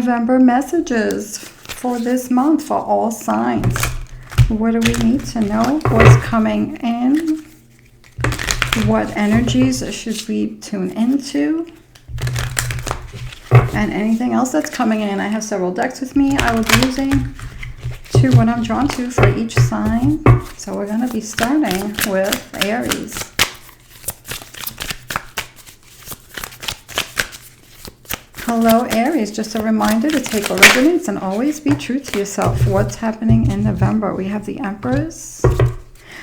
November messages for this month for all signs. What do we need to know? What's coming in? What energies should we tune into? And anything else that's coming in. I have several decks with me. I will be using what I'm drawn to for each sign. So we're going to be starting with Aries. Hello Aries, just a reminder to take what resonates and always be true to yourself. What's happening in November? We have the Empress.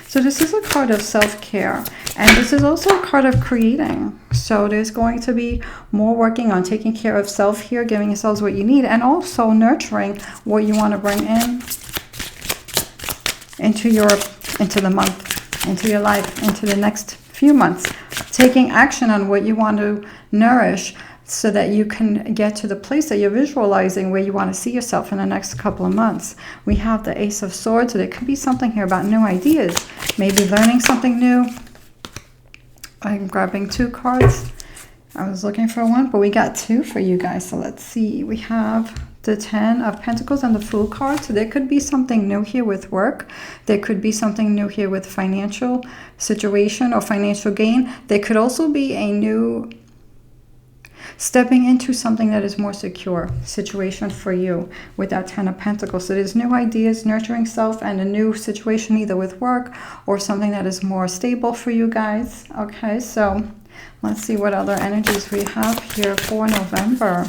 So this is a card of self-care, and this is also a card of creating. So there's going to be more working on taking care of self here, giving yourselves what you need, and also nurturing what you want to bring in into the month, into your life, into the next few months. Taking action on what you want to nourish so that you can get to the place that you're visualizing where you want to see yourself in the next couple of months. We have the Ace of Swords, so there could be something here about new ideas, maybe learning something new. I'm grabbing 2 cards. I was looking for one, but we got 2 for you guys. So let's see. We have the 10 of Pentacles and the Fool card. So there could be something new here with work. There could be something new here with financial situation or financial gain. There could also be a new stepping into something that is more secure situation for you with that 10 of Pentacles. So there's new ideas, nurturing self, and a new situation either with work or something that is more stable for you guys. Okay, so let's see what other energies we have here for November.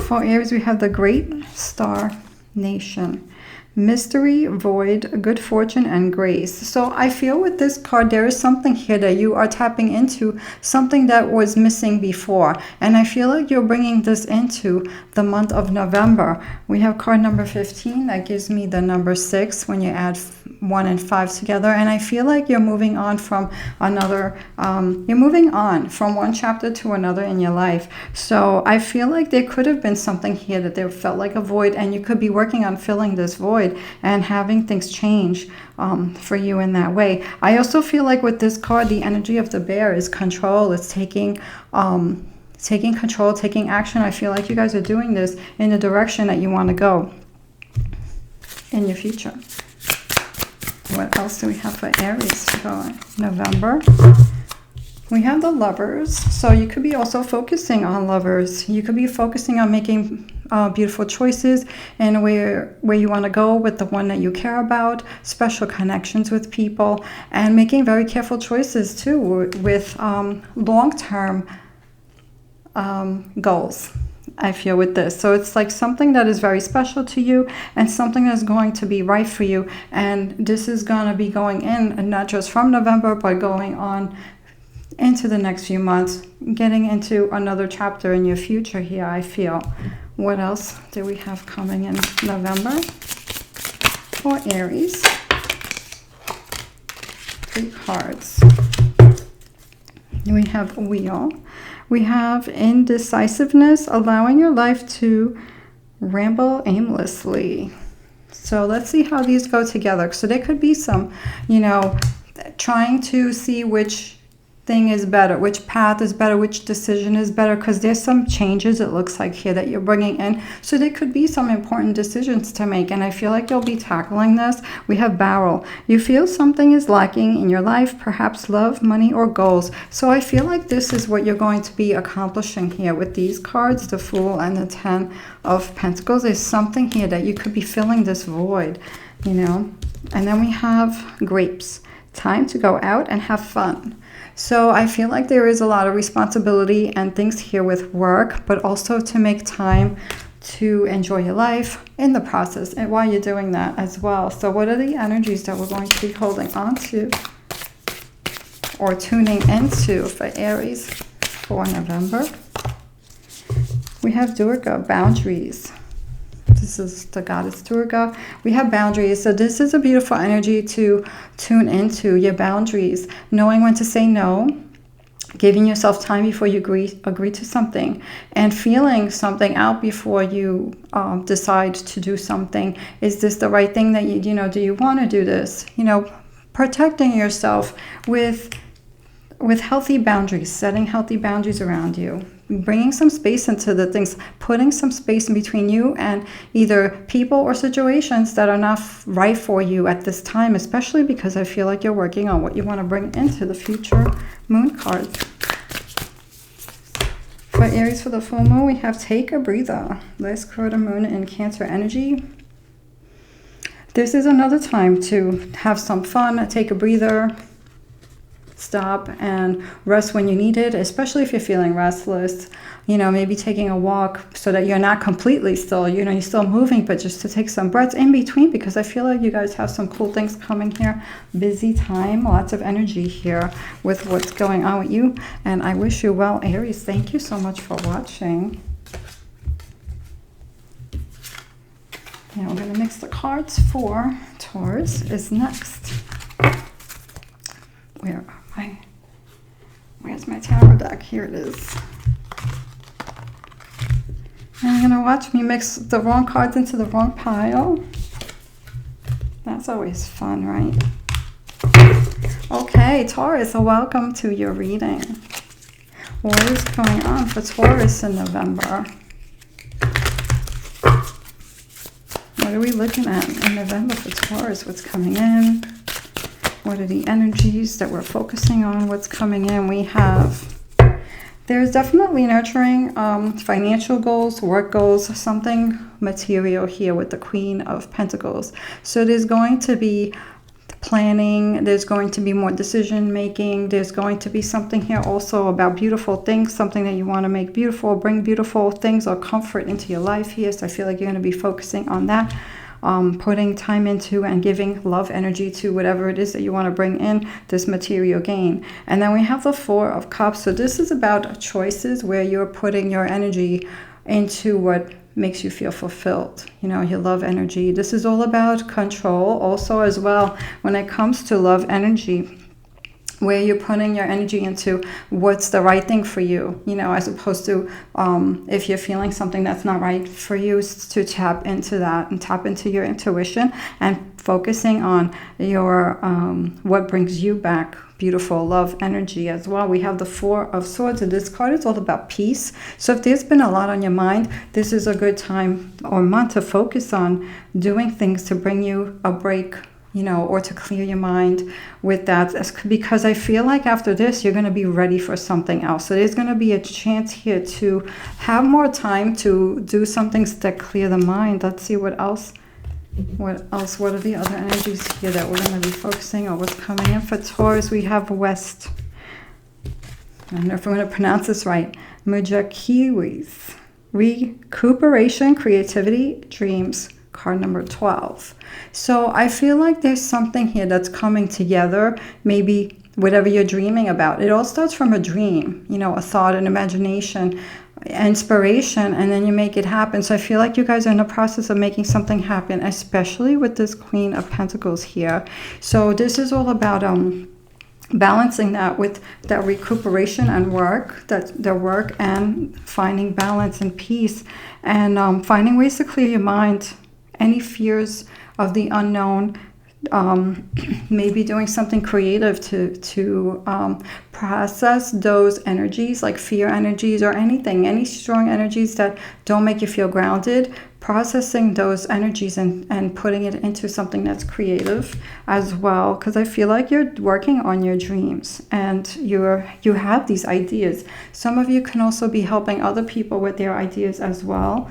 For Aries, we have the Great Star Nation. Mystery, void, good fortune, and grace. So I feel with this card, there is something here that you are tapping into, something that was missing before. And I feel like you're bringing this into the month of November. We have card number 15 that gives me the number 6 when you add 1 and 5 together. And I feel like you're moving on from another, you're moving on from one chapter to another in your life. So I feel like there could have been something here that there felt like a void, and you could be working on filling this void and having things change for you in that way. I also feel like with this card, the energy of the bear is control. It's taking control, taking action. I feel like you guys are doing this in the direction that you want to go in your future. What else do we have for Aries for November? We have the Lovers. So you could be also focusing on lovers. You could be focusing on making beautiful choices and where you want to go with the one that you care about, special connections with people, and making very careful choices too with long-term goals. I feel with this. So it's like something that is very special to you and something that's going to be right for you. And this is going to be going in, and not just from November, but going on into the next few months, getting into another chapter in your future here, I feel. What else do we have coming in November for Aries? 3 cards. We have Wheel. We have indecisiveness, allowing your life to ramble aimlessly. So let's see how these go together. So there could be some, trying to see which thing is better, which path is better, which decision is better, because there's some changes it looks like here that you're bringing in. So there could be some important decisions to make, and I feel like you'll be tackling this. We have Barrel. You feel something is lacking in your life, perhaps love, money, or goals. So I feel like this is what you're going to be accomplishing here with these cards, the Fool and the 10 of Pentacles. There's something here that you could be filling this void, And then we have Grapes. Time to go out and have fun. So I feel like there is a lot of responsibility and things here with work, but also to make time to enjoy your life in the process and while you're doing that as well. So what are the energies that we're going to be holding on to or tuning into for Aries for November? We have Durga, boundaries. This is the goddess Durga. We have boundaries. So this is a beautiful energy to tune into, your boundaries, knowing when to say no, giving yourself time before you agree to something, and feeling something out before you decide to do something. Is this the right thing that do you want to do this? Protecting yourself with with healthy boundaries, setting healthy boundaries around you, bringing some space into the things, putting some space in between you and either people or situations that are not right for you at this time, especially because I feel like you're working on what you want to bring into the future moon cards. For Aries, for the full moon, we have take a breather. Let's grow the moon in Cancer energy. This is another time to have some fun, take a breather, stop and rest when you need it, especially if you're feeling restless. You know, maybe taking a walk so that you're not completely still, you know, you're still moving, but just to take some breaths in between, because I feel like you guys have some cool things coming here. Busy time, lots of energy here with what's going on with you. And I wish you well, Aries. Thank you so much for watching. Now we're going to mix the cards for Taurus is next. Where's my tarot deck? Here it is. And you're going to watch me mix the wrong cards into the wrong pile. That's always fun, right? Okay, Taurus, so welcome to your reading. What is going on for Taurus in November? What are we looking at in November for Taurus? What's coming in? What are the energies that we're focusing on? What's coming in? We have, there's definitely nurturing financial goals, work goals, something material here with the Queen of Pentacles. So there's going to be planning, there's going to be more decision making, there's going to be something here also about beautiful things, something that you want to make beautiful, bring beautiful things or comfort into your life here. So I feel like you're going to be focusing on that. Putting time into and giving love energy to whatever it is that you want to bring in this material gain. And then we have the Four of Cups. So this is about choices where you're putting your energy into what makes you feel fulfilled, you know, your love energy. This is all about control also as well when it comes to love energy, where you're putting your energy into what's the right thing for you, you know, as opposed to if you're feeling something that's not right for you, to tap into that and tap into your intuition and focusing on your what brings you back beautiful love energy as well. We have the Four of Swords, and this card is all about peace. So if there's been a lot on your mind, this is a good time or month to focus on doing things to bring you a break, you know, or to clear your mind with that, because I feel like after this, you're going to be ready for something else. So there's going to be a chance here to have more time to do some things that clear the mind. Let's see what else. What are the other energies here that we're going to be focusing on? What's coming in for Taurus? We have West. I don't know if I'm going to pronounce this right. Mujakiwis. Recuperation, creativity, dreams. Card number 12. So I feel like there's something here that's coming together. Maybe whatever you're dreaming about. It all starts from a dream, you know, a thought, an imagination, inspiration, and then you make it happen. So I feel like you guys are in the process of making something happen, especially with this Queen of Pentacles here. So this is all about balancing that with that recuperation and work, work and finding balance and peace, and finding ways to clear your mind. Any fears of the unknown, maybe doing something creative to process those energies, like fear energies or anything, any strong energies that don't make you feel grounded, processing those energies and putting it into something that's creative as well. Because I feel like you're working on your dreams and you have these ideas. Some of you can also be helping other people with their ideas as well.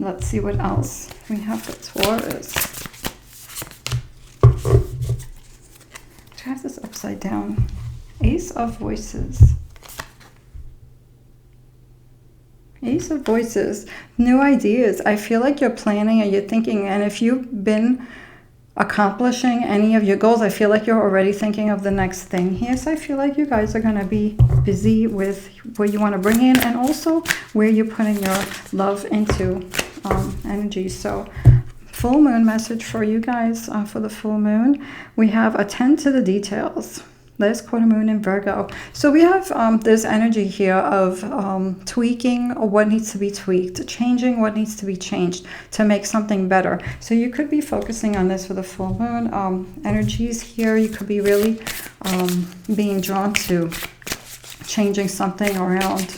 Let's see what else we have for Taurus. I have this upside down. Ace of Voices. Ace of Voices. New ideas. I feel like you're planning and you're thinking, and if you've been accomplishing any of your goals, I feel like you're already thinking of the next thing here. So I feel like you guys are going to be busy with what you want to bring in and also where you're putting your love into energy. So full moon message for you guys for the full moon. We have attend to the details. Last quarter moon in Virgo. So we have this energy here of tweaking what needs to be tweaked, changing what needs to be changed to make something better. So you could be focusing on this for the full moon energies here. You could be really being drawn to changing something around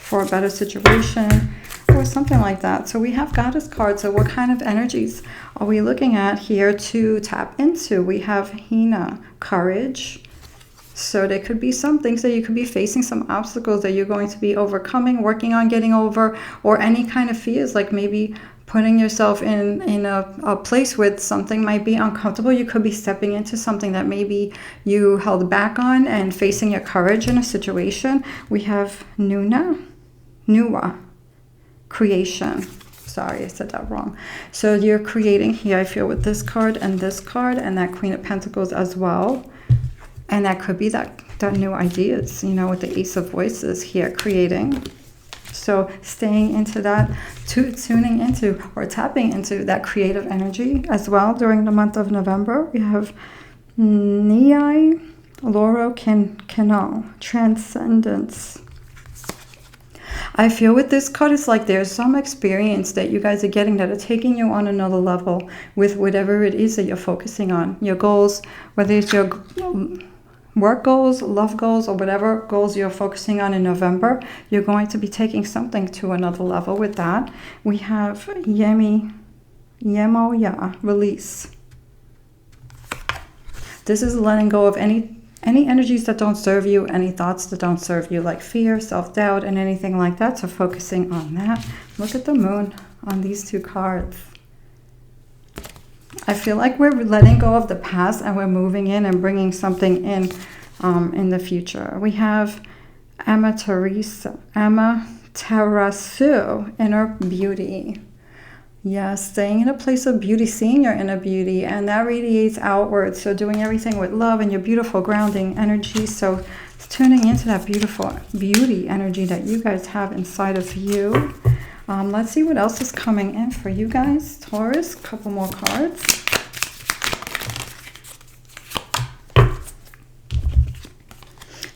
for a better situation or something like that. So we have Goddess cards. So what kind of energies are we looking at here to tap into? We have Hina, courage. So there could be some things that you could be facing, some obstacles that you're going to be overcoming, working on getting over, or any kind of fears, like maybe putting yourself in a place where something might be uncomfortable. You could be stepping into something that maybe you held back on and facing your courage in a situation. We have Nuwa, creation. Sorry, I said that wrong. So you're creating here, I feel, with this card and that Queen of Pentacles as well. And that could be that new ideas, you know, with the Ace of Voices here, creating. So staying into that, tuning into or tapping into that creative energy as well during the month of November. We have Nei Loro Canal, transcendence. I feel with this card, it's like there's some experience that you guys are getting that are taking you on another level with whatever it is that you're focusing on. Your goals, whether it's your work goals, love goals, or whatever goals you're focusing on in November, you're going to be taking something to another level with that. We have Yemoya, release. This is letting go of any energies that don't serve you, any thoughts that don't serve you, like fear, self-doubt, and anything like that. So focusing on that. Look at the moon on these two cards. I feel like we're letting go of the past and we're moving in and bringing something in the future. We have Amaterasu, inner beauty. Yeah, staying in a place of beauty, seeing your inner beauty, and that radiates outwards. So doing everything with love and your beautiful grounding energy. So tuning into that beautiful beauty energy that you guys have inside of you. Let's see what else is coming in for you guys. Taurus, a couple more cards.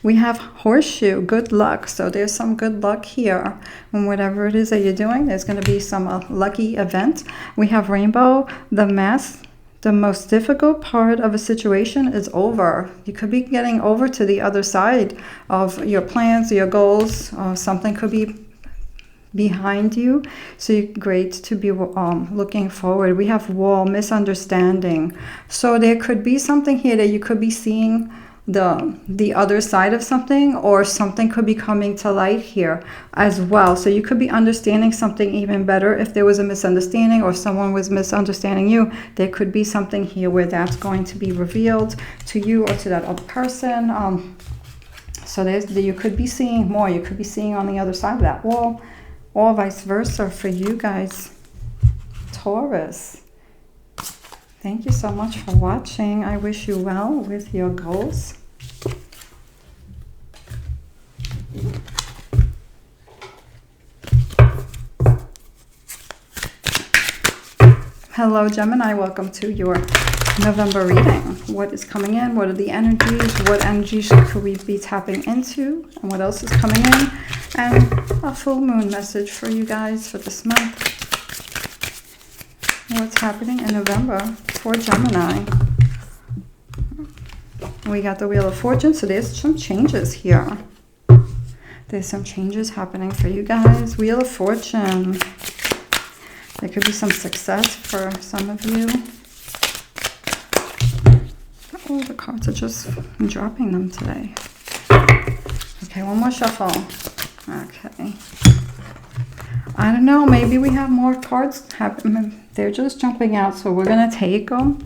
We have horseshoe, good luck. So there's some good luck here. And whatever it is that you're doing, there's going to be some lucky event. We have rainbow, the mask. The most difficult part of a situation is over. You could be getting over to the other side of your plans, your goals. Something could be behind you. So great to be looking forward. We have wall, misunderstanding. So there could be something here that you could be seeing the other side of something, or something could be coming to light here as well. So you could be understanding something even better. If there was a misunderstanding or someone was misunderstanding you, there could be something here where that's going to be revealed to you or to that other person. So you could be seeing more. You could be seeing on the other side of that wall, or vice versa for you guys, Taurus. Thank you so much for watching. I wish you well with your goals. Hello, Gemini. Welcome to your November reading. What is coming in? What are the energies? What energies could we be tapping into? And what else is coming in? And a full moon message for you guys for this month. What's happening in November for Gemini? We got the Wheel of Fortune, so there's some changes here. There's some changes happening for you guys. Wheel of Fortune. There could be some success for some of you. Oh, the cards are just dropping them today. Okay, one more shuffle. Okay. I don't know, maybe we have more cards happen. They're just jumping out, so we're going to take them.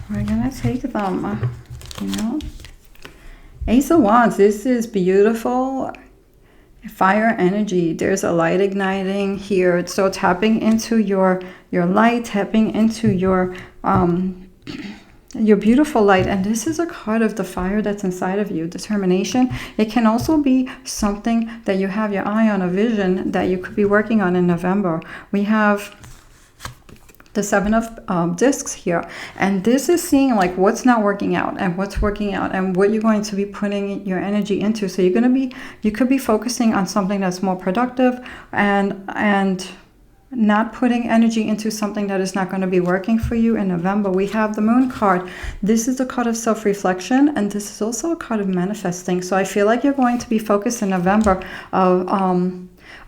We're going to take them, you know. Ace of Wands, this is beautiful. Fire energy. There's a light igniting here. So tapping into your light, tapping into your beautiful light. And this is a card of the fire that's inside of you, determination. It can also be something that you have your eye on, a vision that you could be working on in November. We have the 7 of discs here, and this is seeing like what's not working out and what's working out and what you're going to be putting your energy into. So you could be focusing on something that's more productive and not putting energy into something that is not going to be working for you. In November, we have the Moon card. This is a card of self-reflection, and this is also a card of manifesting. So I feel like you're going to be focused in November of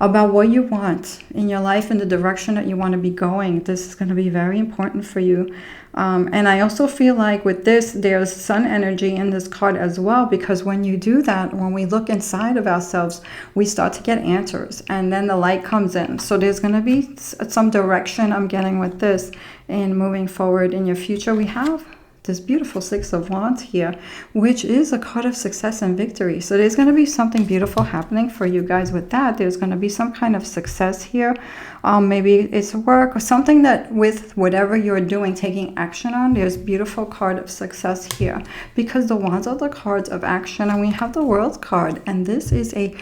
about what you want in your life and the direction that you want to be going. This is going to be very important for you. And I also feel like with this, there's sun energy in this card as well, because when you do that, when we look inside of ourselves, we start to get answers, and then the light comes in. So there's going to be some direction I'm getting with this, and moving forward in your future. We have this beautiful 6 of Wands here, which is a card of success and victory. So there's going to be something beautiful happening for you guys with that. There's going to be some kind of success here. Maybe it's work or something that with whatever you're doing, taking action on, there's beautiful card of success here, because the Wands are the cards of action, and we have the World card, and this is a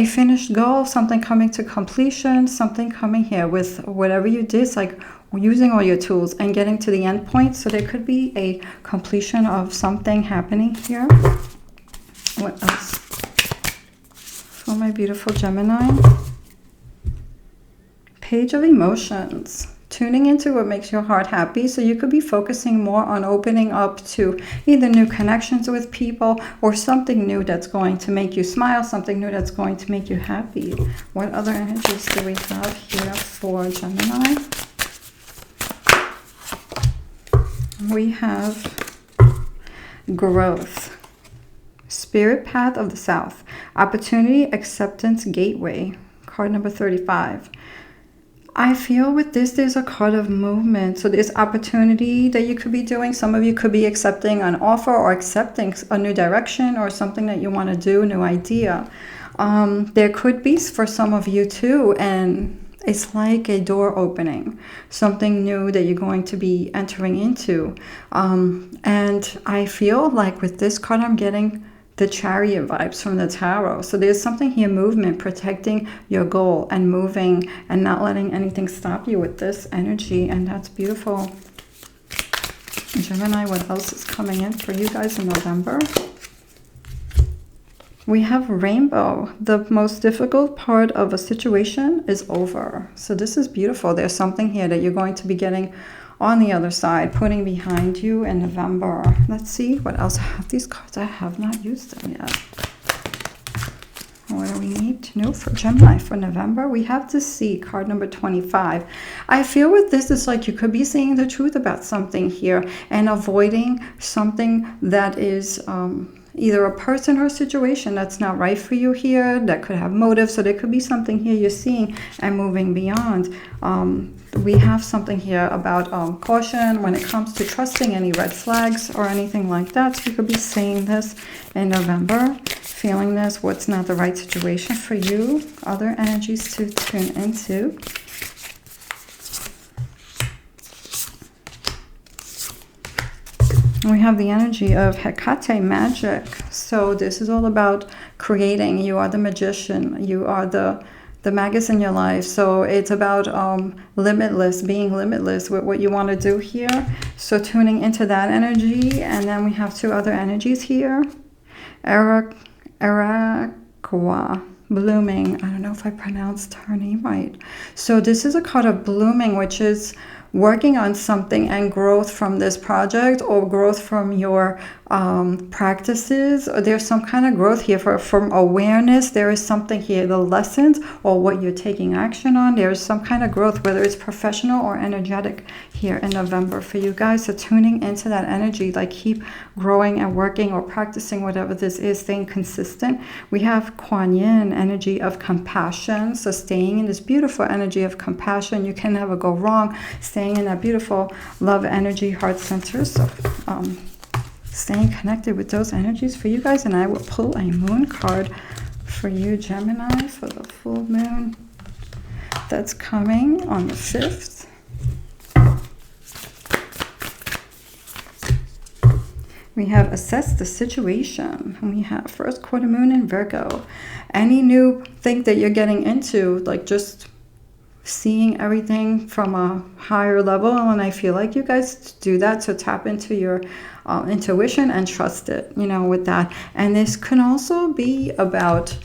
finished goal, something coming to completion, something coming here with whatever you did. It's like using all your tools and getting to the end point. So there could be a completion of something happening here. What else for my beautiful Gemini? Page of Emotions. Tuning into what makes your heart happy. So you could be focusing more on opening up to either new connections with people or something new that's going to make you smile, something new that's going to make you happy. What other energies do we have here for Gemini? We have growth, Spirit Path of the South, Opportunity, Acceptance, Gateway, card number 35. I feel with this, there's a card of movement. So there's opportunity that you could be doing. Some of you could be accepting an offer or accepting a new direction or something that you want to do, new idea. There could be for some of you too, and it's like a door opening, something new that you're going to be entering into. And I feel like with this card, I'm getting the Chariot vibes from the Tarot. So there's something here, movement, protecting your goal and moving and not letting anything stop you with this energy. And that's beautiful. Gemini, what else is coming in for you guys in November? We have Rainbow. The most difficult part of a situation is over. So this is beautiful. There's something here that you're going to be getting on the other side, putting behind you in November. Let's see what else. I have these cards. I have not used them yet. What do we need to know for Gemini for November? We have to see card number 25. I feel with this, it's like you could be saying the truth about something here and avoiding something that is either a person or a situation that's not right for you here, that could have motive. So there could be something here you're seeing and moving beyond. We have something here about caution when it comes to trusting any red flags or anything like that. So you could be saying this in November, feeling this, what's not the right situation for you. Other energies to tune into. We have the energy of Hecate, magic. So this is all about creating. You are the magician. You are the magus in your life. So it's about limitless, being limitless with what you want to do here. So tuning into that energy. And then we have two other energies here. Araqua, blooming. I don't know if I pronounced her name right. So this is a card of blooming, which is working on something and growth from this project or growth from your practices. Or there's some kind of growth here from awareness. There is something here, the lessons or what you're taking action on. There's some kind of growth, whether it's professional or energetic here in November for you guys. So tuning into that energy, like keep growing and working or practicing whatever this is, staying consistent. We have Kuan Yin, energy of compassion. So staying in this beautiful energy of compassion. You can never go wrong. Staying in that beautiful love energy, heart center. So staying connected with those energies for you guys. And I will pull a moon card for you, Gemini, for the full moon that's coming on the 5th. We have assess the situation. And we have first quarter moon in Virgo. Any new thing that you're getting into, like just seeing everything from a higher level, and I feel like you guys do that, so tap into your intuition and trust it, you know, with that. And this can also be about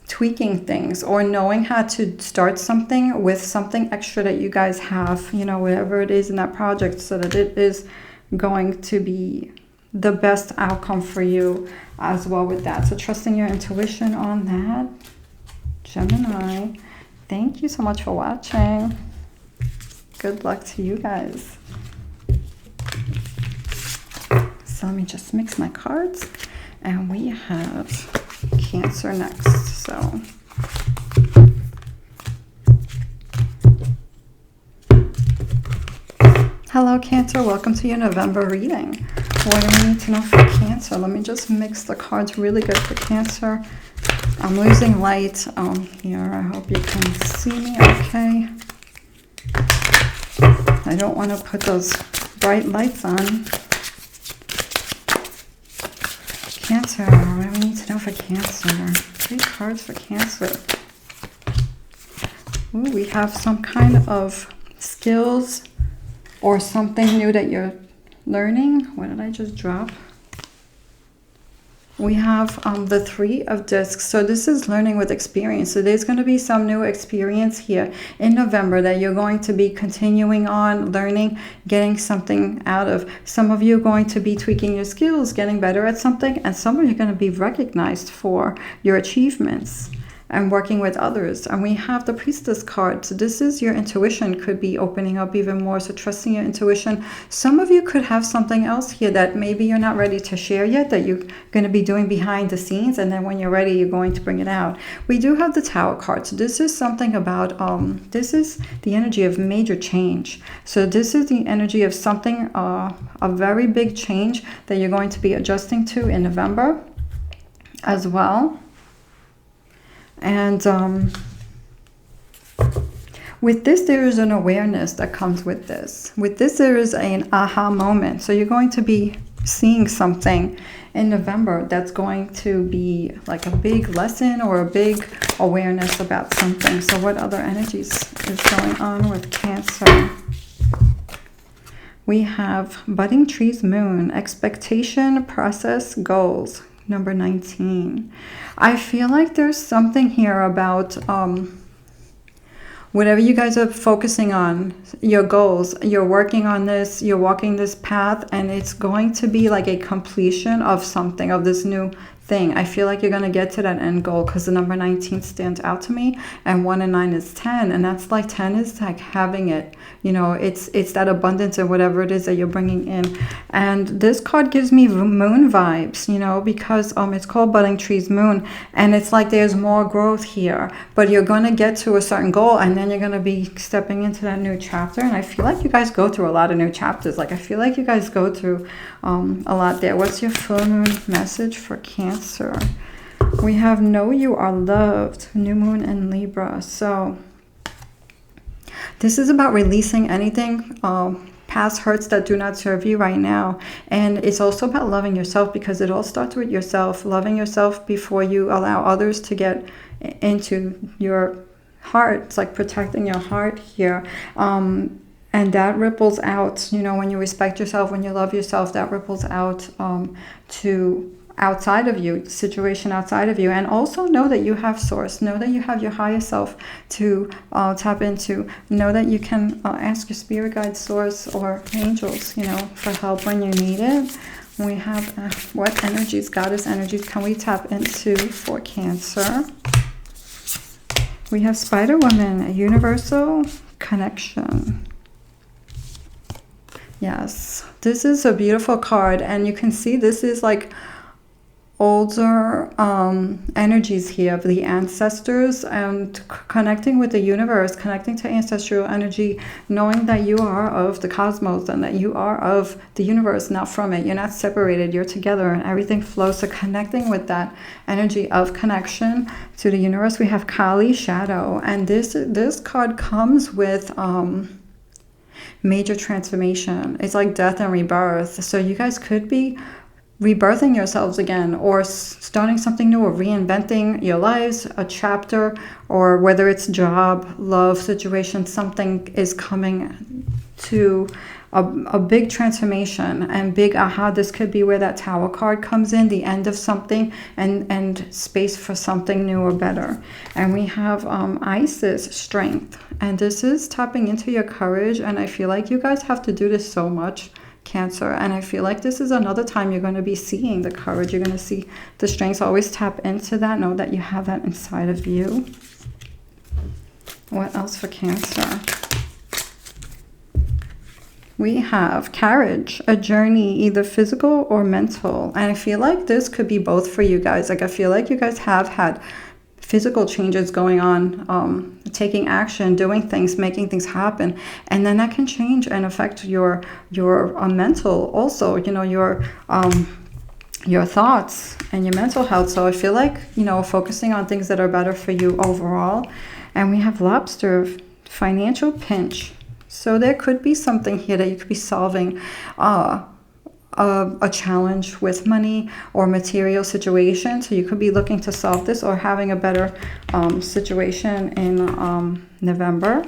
tweaking things or knowing how to start something with something extra that you guys have, you know, whatever it is in that project, so that it is going to be the best outcome for you as well with that. So trusting your intuition on that, Gemini. Thank you so much for watching. Good luck to you guys. So let me just mix my cards, and we have Cancer next. So hello Cancer, welcome to your November reading. What do we need to know for Cancer? Let me just mix the cards really good for Cancer. I'm losing light here. I hope you can see me okay. I don't want to put those bright lights on. Cancer, what do we need to know for Cancer? 3 cards for Cancer. Ooh, we have some kind of skills or something new that you're learning. What did I just drop? We have the 3 of discs. So this is learning with experience. So there's going to be some new experience here in November that you're going to be continuing on learning, getting something out of. Some of you are going to be tweaking your skills, getting better at something, and some of you are going to be recognized for your achievements and working with others. And we have the Priestess card. So this is your intuition could be opening up even more. So trusting your intuition. Some of you could have something else here that maybe you're not ready to share yet, that you're going to be doing behind the scenes, and then when you're ready, you're going to bring it out. We do have the Tower card. So this is something about this is the energy of major change. So this is the energy of something, a very big change that you're going to be adjusting to in November as well. And with this, there is an awareness that comes with this. With this, there is an aha moment. So you're going to be seeing something in November that's going to be like a big lesson or a big awareness about something. So what other energies is going on with Cancer? We have Budding Trees Moon, expectation, process, goals. Number 19. I feel like there's something here about whatever you guys are focusing on, your goals, you're working on this, you're walking this path, and it's going to be like a completion of something, of this new thing. I feel like you're going to get to that end goal, because the number 19 stands out to me, and 1 and 9 is 10, and that's like 10 is like having it, you know, it's that abundance or whatever it is that you're bringing in. And this card gives me moon vibes, you know, because it's called Budding Trees Moon, and it's like there's more growth here, but you're going to get to a certain goal, and then you're going to be stepping into that new chapter. And I feel like you guys go through a lot of new chapters. Like I feel like you guys go through a lot there. What's your full moon message for Cancer? We have Know You Are Loved, new moon in Libra. So this is about releasing anything, past hurts that do not serve you right now. And it's also about loving yourself, because it all starts with yourself, loving yourself before you allow others to get into your heart. It's like protecting your heart here. And that ripples out, you know, when you respect yourself, when you love yourself, that ripples out to outside of you, situation outside of you. And also know that you have source, know that you have your higher self to tap into, know that you can ask your spirit guide, source, or angels, you know, for help when you need it. We have what energies, goddess energies, can we tap into for Cancer? We have Spider Woman, a universal connection. Yes, this is a beautiful card, and you can see this is like older energies here of the ancestors, and connecting with the universe, connecting to ancestral energy, knowing that you are of the cosmos and that you are of the universe, not from it. You're not separated, you're together, and everything flows. So connecting with that energy of connection to the universe. We have Kali, shadow, and this card comes with major transformation. It's like death and rebirth. So you guys could be rebirthing yourselves again, or starting something new, or reinventing your lives, a chapter, or whether it's job, love situation, something is coming to a big transformation and big aha. This could be where that Tower card comes in, the end of something, and space for something new or better. And we have Isis, strength, and this is tapping into your courage. And I feel like you guys have to do this so much, Cancer, and I feel like this is another time you're going to be seeing the courage. You're going to see the strengths. Always tap into that. Know that you have that inside of you. What else for Cancer? We have carriage, a journey, either physical or mental. And I feel like this could be both for you guys. Like, I feel like you guys have had physical changes going on, taking action, doing things, making things happen. And then that can change and affect your mental also, you know, your thoughts and your mental health. So I feel like, you know, focusing on things that are better for you overall. And we have Lobster, financial pinch. So there could be something here that you could be solving a challenge with money or material situation. So you could be looking to solve this or having a better situation in November.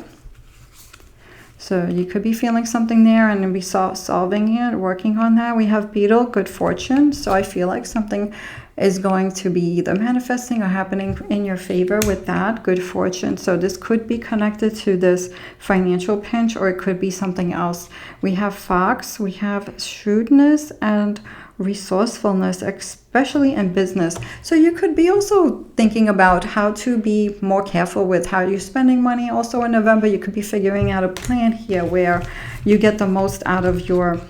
So you could be feeling something there and be solving it, working on that. We have Beetle, good fortune. So I feel like something is going to be either manifesting or happening in your favor with that, good fortune. So this could be connected to this financial pinch, or it could be something else. We have Fox, we have shrewdness and resourcefulness, especially in business. So you could be also thinking about how to be more careful with how you're spending money. Also in November, you could be figuring out a plan here where you get the most out of your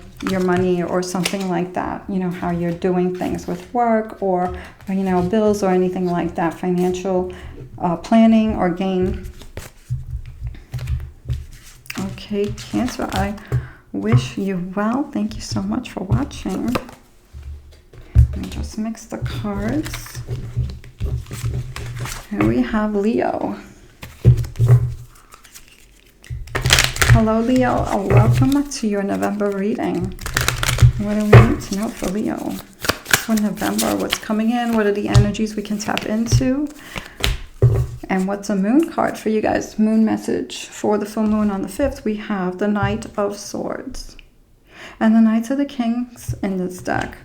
money or something like that. You know, how you're doing things with work or, you know, bills or anything like that. Financial planning or gain. Okay, Cancer, I wish you well. Thank you so much for watching. Let me just mix the cards. Here we have Leo. Hello, Leo. Welcome to your November reading. What do we need to know for Leo for November? What's coming in? What are the energies we can tap into? And what's a moon card for you guys? Moon message for the full moon on the 5th. We have the Knight of Swords and the Knights of the Kings in this deck.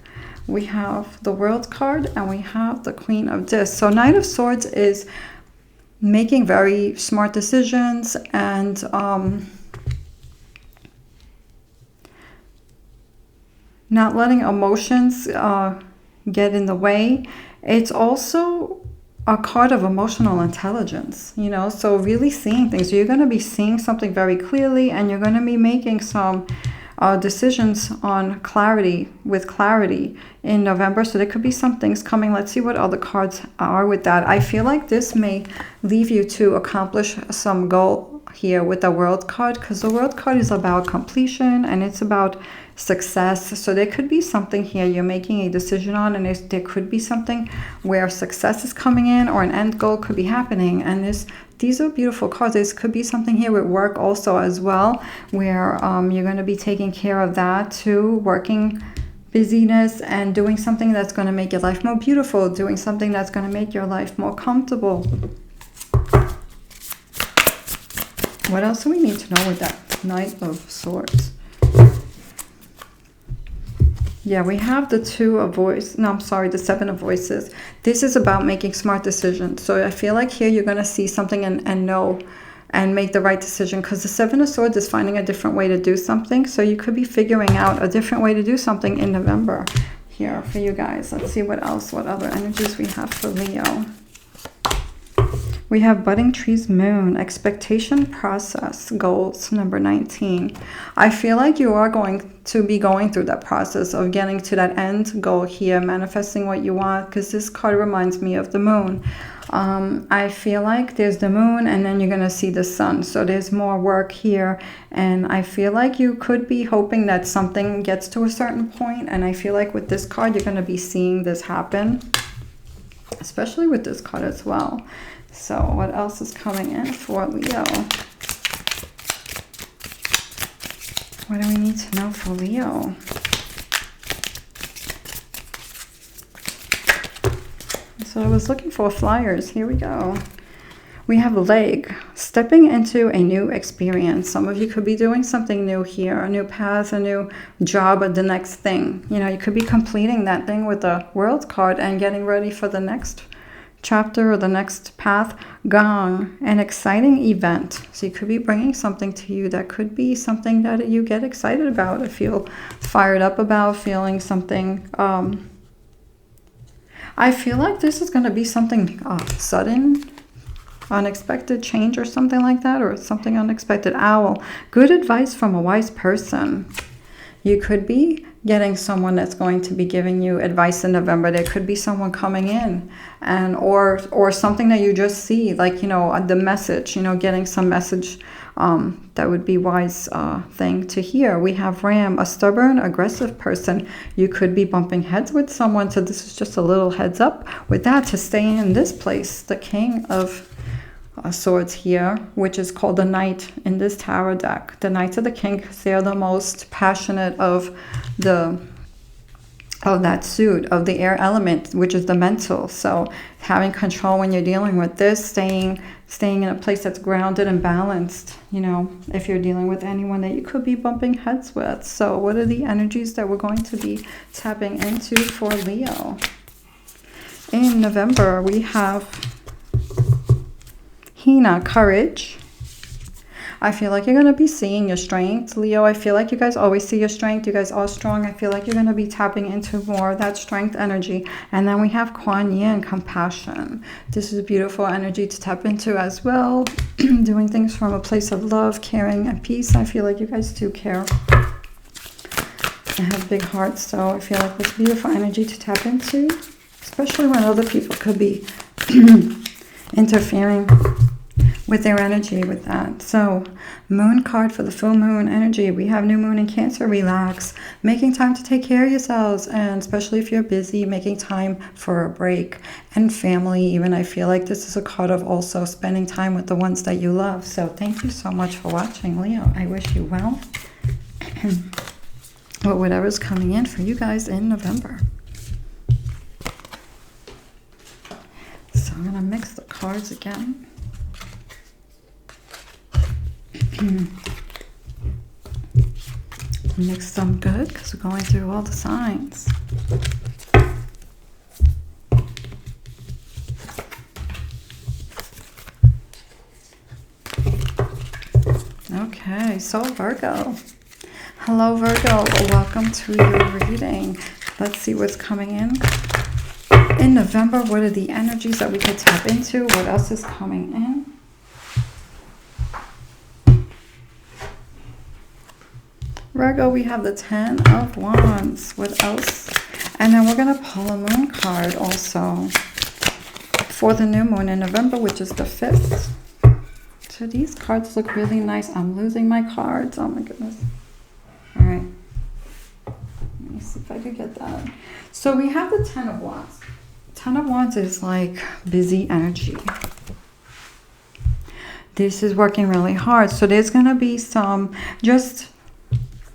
We have the World card and we have the Queen of Discs. So Knight of Swords is making very smart decisions and not letting emotions get in the way. It's also a card of emotional intelligence, you know, so really seeing things. You're going to be seeing something very clearly, and you're going to be making some decisions on clarity in November. So there could be some things coming. Let's see what other cards are with that. I feel like this may leave you to accomplish some goal here with the World card, because the World card is about completion and it's about success. So there could be something here you're making a decision on, and there could be something where success is coming in or an end goal could be happening. And these are beautiful cards. This could be something here with work also as well, where you're going to be taking care of that too, working busyness and doing something that's going to make your life more beautiful, doing something that's going to make your life more comfortable. What else do we need to know with that Knight of Swords? Yeah, we have the the Seven of Voices. This is about making smart decisions. So I feel like here you're going to see something and know and make the right decision, because the Seven of Swords is finding a different way to do something. So you could be figuring out a different way to do something in November here for you guys. Let's see what other energies we have for Leo. We have Budding Trees Moon, expectation process, goals, number 19. I feel like you are going to be going through that process of getting to that end goal here, manifesting what you want, because this card reminds me of the moon. I feel like there's the moon and then you're going to see the sun. So there's more work here. And I feel like you could be hoping that something gets to a certain point. And I feel like with this card, you're going to be seeing this happen, especially with this card as well. So what else is coming in for Leo? What do we need to know for Leo? So I was looking for flyers. Here we go. We have leg, stepping into a new experience. Some of you could be doing something new here, a new path, a new job, or the next thing. You know, you could be completing that thing with the World card and getting ready for the next chapter or the next path. Gong, an exciting event. So you could be bringing something to you that could be something that you get excited about, or feel fired up about, feeling something. I feel like this is going to be something sudden, unexpected change or something like that, or something unexpected. Owl, good advice from a wise person. You could be getting someone that's going to be giving you advice in November. There could be someone coming in, and or something that you just see, like, you know, the message, you know, getting some message that would be wise thing to hear. We have Ram, a stubborn, aggressive person. You could be bumping heads with someone, so this is just a little heads up with that, to stay in this place. The King of Swords here, which is called the Knight in this tarot deck. The Knights of the King, because they're the most passionate of that suit, of the air element, which is the mental. So having control when you're dealing with this, staying in a place that's grounded and balanced, you know, if you're dealing with anyone that you could be bumping heads with. So what are the energies that we're going to be tapping into for Leo? In November, we have Hina, courage. I feel like you're going to be seeing your strength, Leo. I feel like you guys always see your strength. You guys are strong. I feel like you're going to be tapping into more of that strength energy. And then we have Kuan Yin, compassion. This is a beautiful energy to tap into as well. Doing things from a place of love, caring, and peace. I feel like you guys do care. I have big hearts, so I feel like it's beautiful energy to tap into, especially when other people could be interfering with their energy with that. So moon card for the full moon energy. We have new moon in Cancer. Relax, making time to take care of yourselves, and especially if you're busy, making time for a break. And family even, I feel like this is a card of also spending time with the ones that you love. So thank you so much for watching, Leo. I wish you well with whatever's coming in for you guys in November. So I'm going to mix the cards again. Mix them good because we're going through all the signs. Okay, so Virgo. Hello, Virgo. Welcome to your reading. Let's see what's coming in. In November, what are the energies that we could tap into? What else is coming in? Virgo, we have the 10 of Wands. What else? And then we're going to pull a moon card also for the new moon in November, which is the 5th. So these cards look really nice. I'm losing my cards. Oh my goodness. All right. Let me see if I could get that. So we have the 10 of Wands. 10 of Wands is like busy energy. This is working really hard. So there's going to be some just,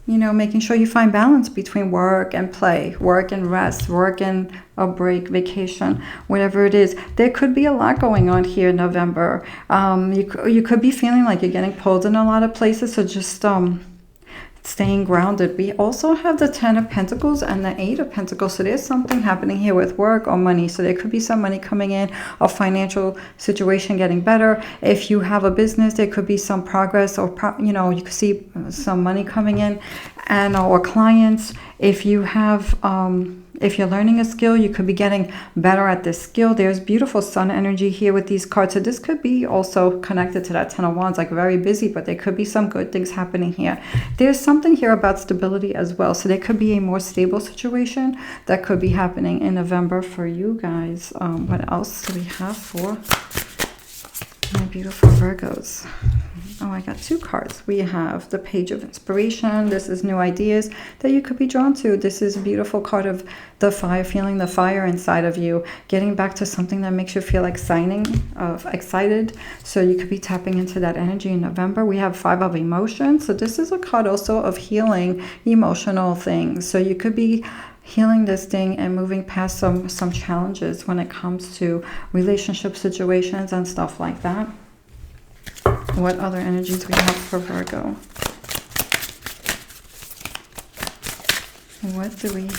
you know, making sure you find balance between work and play, work and rest, work and a break, vacation, whatever it is. There could be a lot going on here in November. You could be feeling like you're getting pulled in a lot of places. So just staying grounded. We also have the 10 of Pentacles and the 8 of Pentacles. So there's something happening here with work or money. So there could be some money coming in, a financial situation getting better. If you have a business, there could be some progress, or you know, you could see some money coming in, and or clients. If you have if you're learning a skill, you could be getting better at this skill. There's beautiful sun energy here with these cards. So this could be also connected to that 10 of Wands, like very busy, but there could be some good things happening here. There's something here about stability as well. So there could be a more stable situation that could be happening in November for you guys. What else do we have for my beautiful Virgos? Oh, I got 2 cards. We have the Page of Inspiration. This is new ideas that you could be drawn to. This is a beautiful card of the fire, feeling the fire inside of you, getting back to something that makes you feel excited. So you could be tapping into that energy in November. We have 5 of Emotions. So this is a card also of healing emotional things. So you could be healing this thing and moving past some challenges when it comes to relationship situations and stuff like that. What other energies we have for Virgo? What do we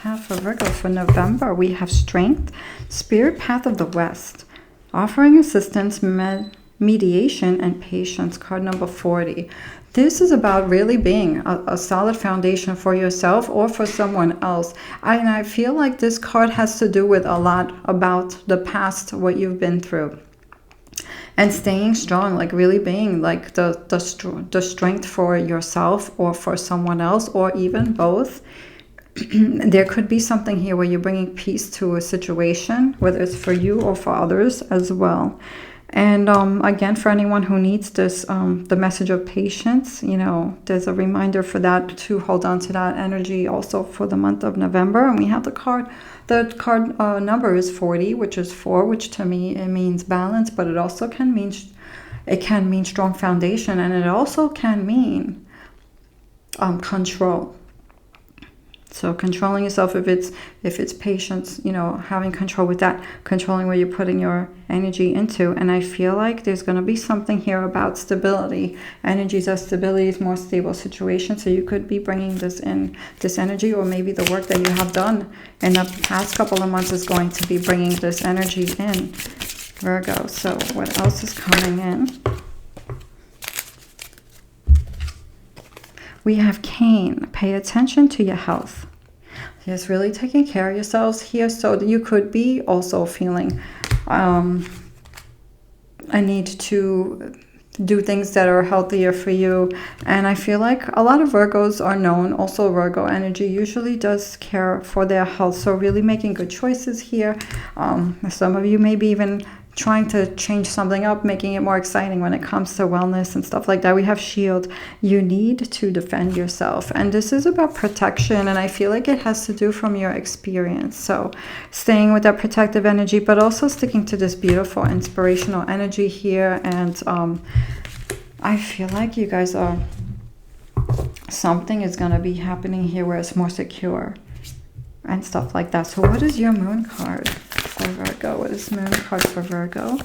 have for Virgo for November? We have Strength, Spirit Path of the West, offering assistance, mediation, and patience. Card number 40. This is about really being a solid foundation for yourself or for someone else. And I feel like this card has to do with a lot about the past, what you've been through. And staying strong, like really being like the strength for yourself or for someone else, or even both. There could be something here where you're bringing peace to a situation, whether it's for you or for others as well. And again, for anyone who needs this, the message of patience, you know, there's a reminder for that, to hold on to that energy also for the month of November. And we have the card number is 40, which is 4, which to me, it means balance, but it also can mean, strong foundation, and it also can mean control. So controlling yourself, if it's patience, you know, having control with that, controlling where you're putting your energy into. And I feel like there's going to be something here about stability. Energies of stability is more stable situation. So you could be bringing this energy, or maybe the work that you have done in the past couple of months is going to be bringing this energy in, Virgo. So what else is coming in? We have Cain. Pay attention to your health. Yes, really taking care of yourselves here. So you could be also feeling a need to do things that are healthier for you. And I feel like a lot of Virgos are known. Also, Virgo energy usually does care for their health. So really making good choices here. Some of you maybe even trying to change something up, making it more exciting when it comes to wellness and stuff like that. We have Shield. You need to defend yourself. And this is about protection. And I feel like it has to do from your experience. So staying with that protective energy, but also sticking to this beautiful inspirational energy here. And I feel like you guys are, something is going to be happening here where it's more secure and stuff like that. So what is your moon card for Virgo? What is moon card for Virgo?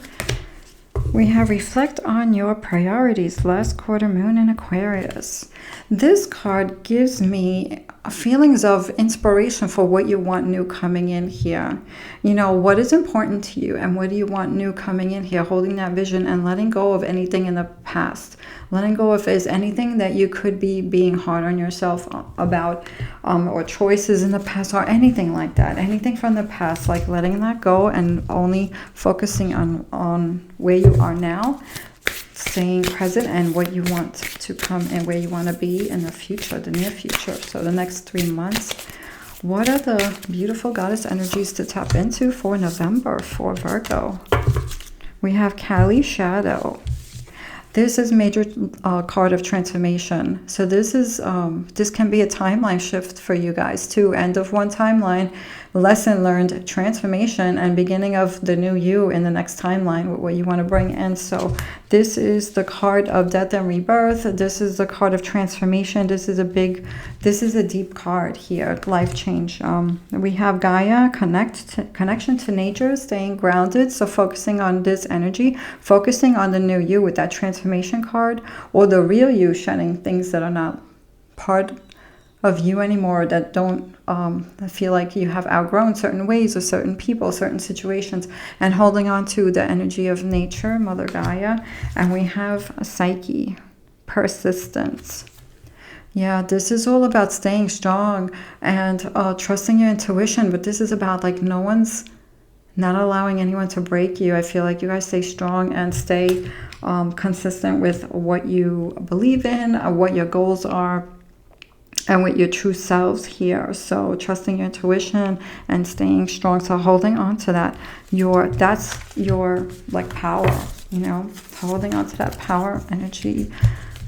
We have reflect on your priorities, last quarter moon in Aquarius. This card gives me feelings of inspiration for what you want new coming in here. You know, what is important to you and what do you want new coming in here? Holding that vision and letting go of anything in the past. Letting go if there's anything that you could be being hard on yourself about, or choices in the past or anything like that. Anything from the past, like letting that go and only focusing on where you are now. Staying present and what you want to come and where you want to be in the future, the near future. So the next 3 months. What are the beautiful goddess energies to tap into for November for Virgo? We have Kali Shadow. This is major card of transformation. So this is this can be a timeline shift for you guys too. End of one timeline, lesson learned, transformation, and beginning of the new you in the next timeline, what you want to bring in. So this is the card of death and rebirth. This is the card of transformation. This is a deep card here, life change. We have Gaia, connection to nature, staying grounded. So focusing on this energy, focusing on the new you with that transformation card, or the real you, shedding things that are not part of you anymore, that don't feel like you have outgrown certain ways or certain people, certain situations, and holding on to the energy of nature, Mother Gaia. And we have a Psyche, persistence. Yeah, this is all about staying strong and trusting your intuition, but this is about like no one's not allowing anyone to break you. I feel like you guys stay strong and stay consistent with what you believe in, what your goals are, and with your true selves here. So trusting your intuition and staying strong. So holding on to that, that's your like power, you know, holding on to that power energy.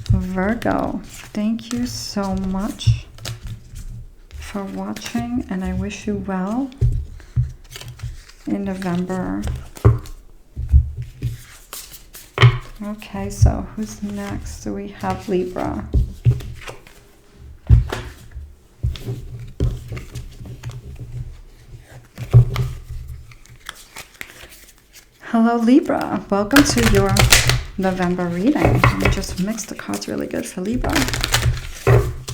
Virgo, thank you so much for watching, and I wish you well in November. Okay, so who's next? So we have Libra. Hello Libra, welcome to your November reading. Let me just mix the cards really good for Libra.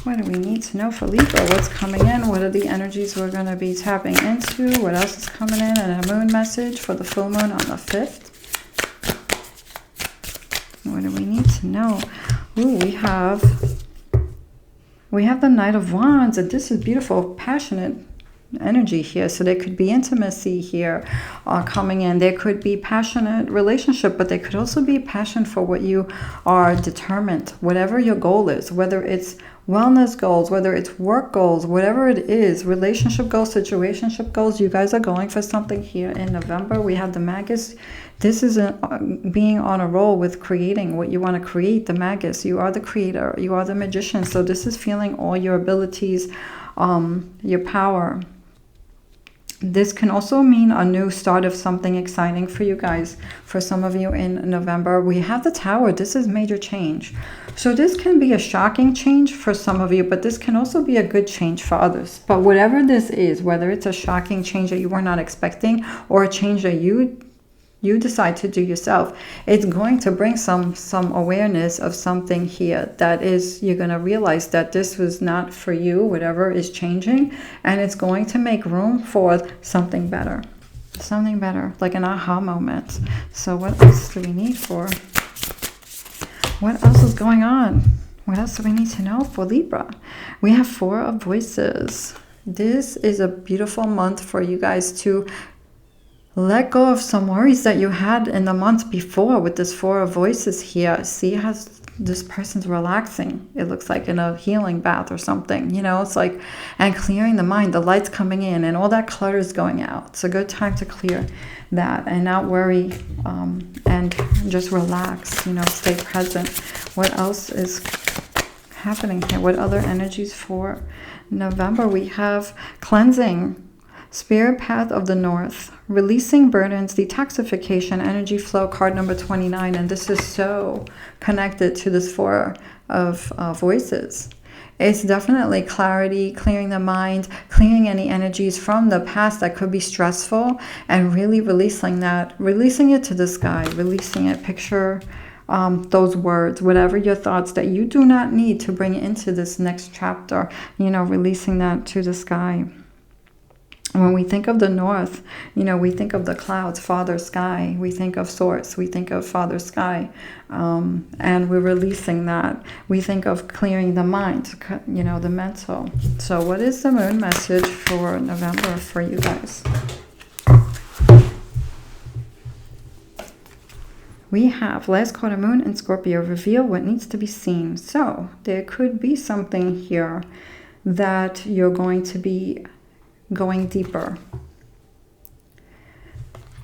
What do we need to know for Libra? What's coming in? What are the energies we're going to be tapping into? What else is coming in? And a moon message for the full moon on the 5th. What do we need to know? Ooh, we have the Knight of Wands, and this is beautiful, passionate energy here. So there could be intimacy here coming in. There could be passionate relationship, but there could also be passion for what you are determined, whatever your goal is, whether it's wellness goals, whether it's work goals, whatever it is, relationship goals, situationship goals. You guys are going for something here in November. We have the Magus. This is being on a roll with creating what you want to create, the Magus. You are the creator. You are the magician. So this is feeling all your abilities, your power. This can also mean a new start of something exciting for you guys. For some of you in November, we have the Tower. This is major change. So this can be a shocking change for some of you, but this can also be a good change for others. But whatever this is, whether it's a shocking change that you were not expecting or a change that you decide to do yourself, it's going to bring some awareness of something here that is, you're going to realize that this was not for you, whatever is changing, and it's going to make room for something better, like an aha moment. So what else do we need for? What else is going on? What else do we need to know for Libra? We have Four of Voices. This is a beautiful month for you guys to let go of some worries that you had in the month before with this Four of Voices here. See how this person's relaxing. It looks like in a healing bath or something. You know, it's like, and clearing the mind. The light's coming in and all that clutter is going out. It's a good time to clear that and not worry and just relax, you know, stay present. What else is happening here? What other energies for November? We have cleansing. Spirit Path of the North, releasing burdens, detoxification, energy flow, card number 29. And this is so connected to this Four of Voices. It's definitely clarity, clearing the mind, clearing any energies from the past that could be stressful, and really releasing that, releasing it to the sky, releasing it. Picture those words, whatever your thoughts that you do not need to bring into this next chapter, you know, releasing that to the sky. When we think of the north, you know, we think of the clouds, Father Sky. We think of Source. We think of Father Sky. And we're releasing that. We think of clearing the mind, you know, the mental. So what is the moon message for November for you guys? We have last quarter moon in Scorpio, reveal what needs to be seen. So there could be something here that you're going to be going deeper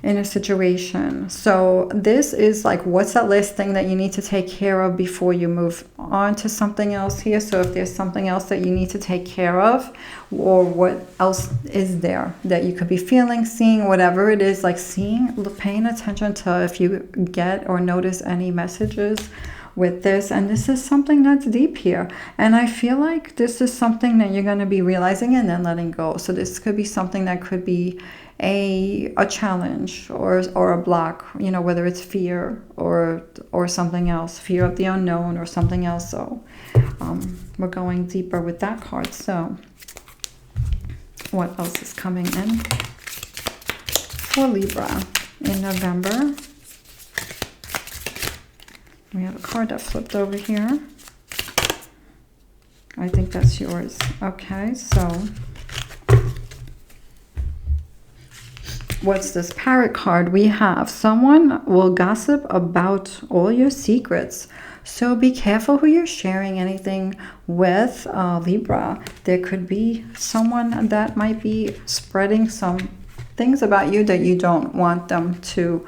in a situation. So this is like, what's that last thing that you need to take care of before you move on to something else here? So if there's something else that you need to take care of, or what else is there that you could be feeling, seeing, whatever it is, like seeing, paying attention to if you get or notice any messages with this. And this is something that's deep here, and I feel like this is something that you're going to be realizing and then letting go. So this could be something that could be a challenge or a block, you know, whether it's fear or something else, fear of the unknown or something else. So we're going deeper with that card. So what else is coming in for Libra in November? We have a card that flipped over here. I think that's yours. Okay, so what's this Parrot card? We have someone will gossip about all your secrets. So be careful who you're sharing anything with, Libra. There could be someone that might be spreading some things about you that you don't want them to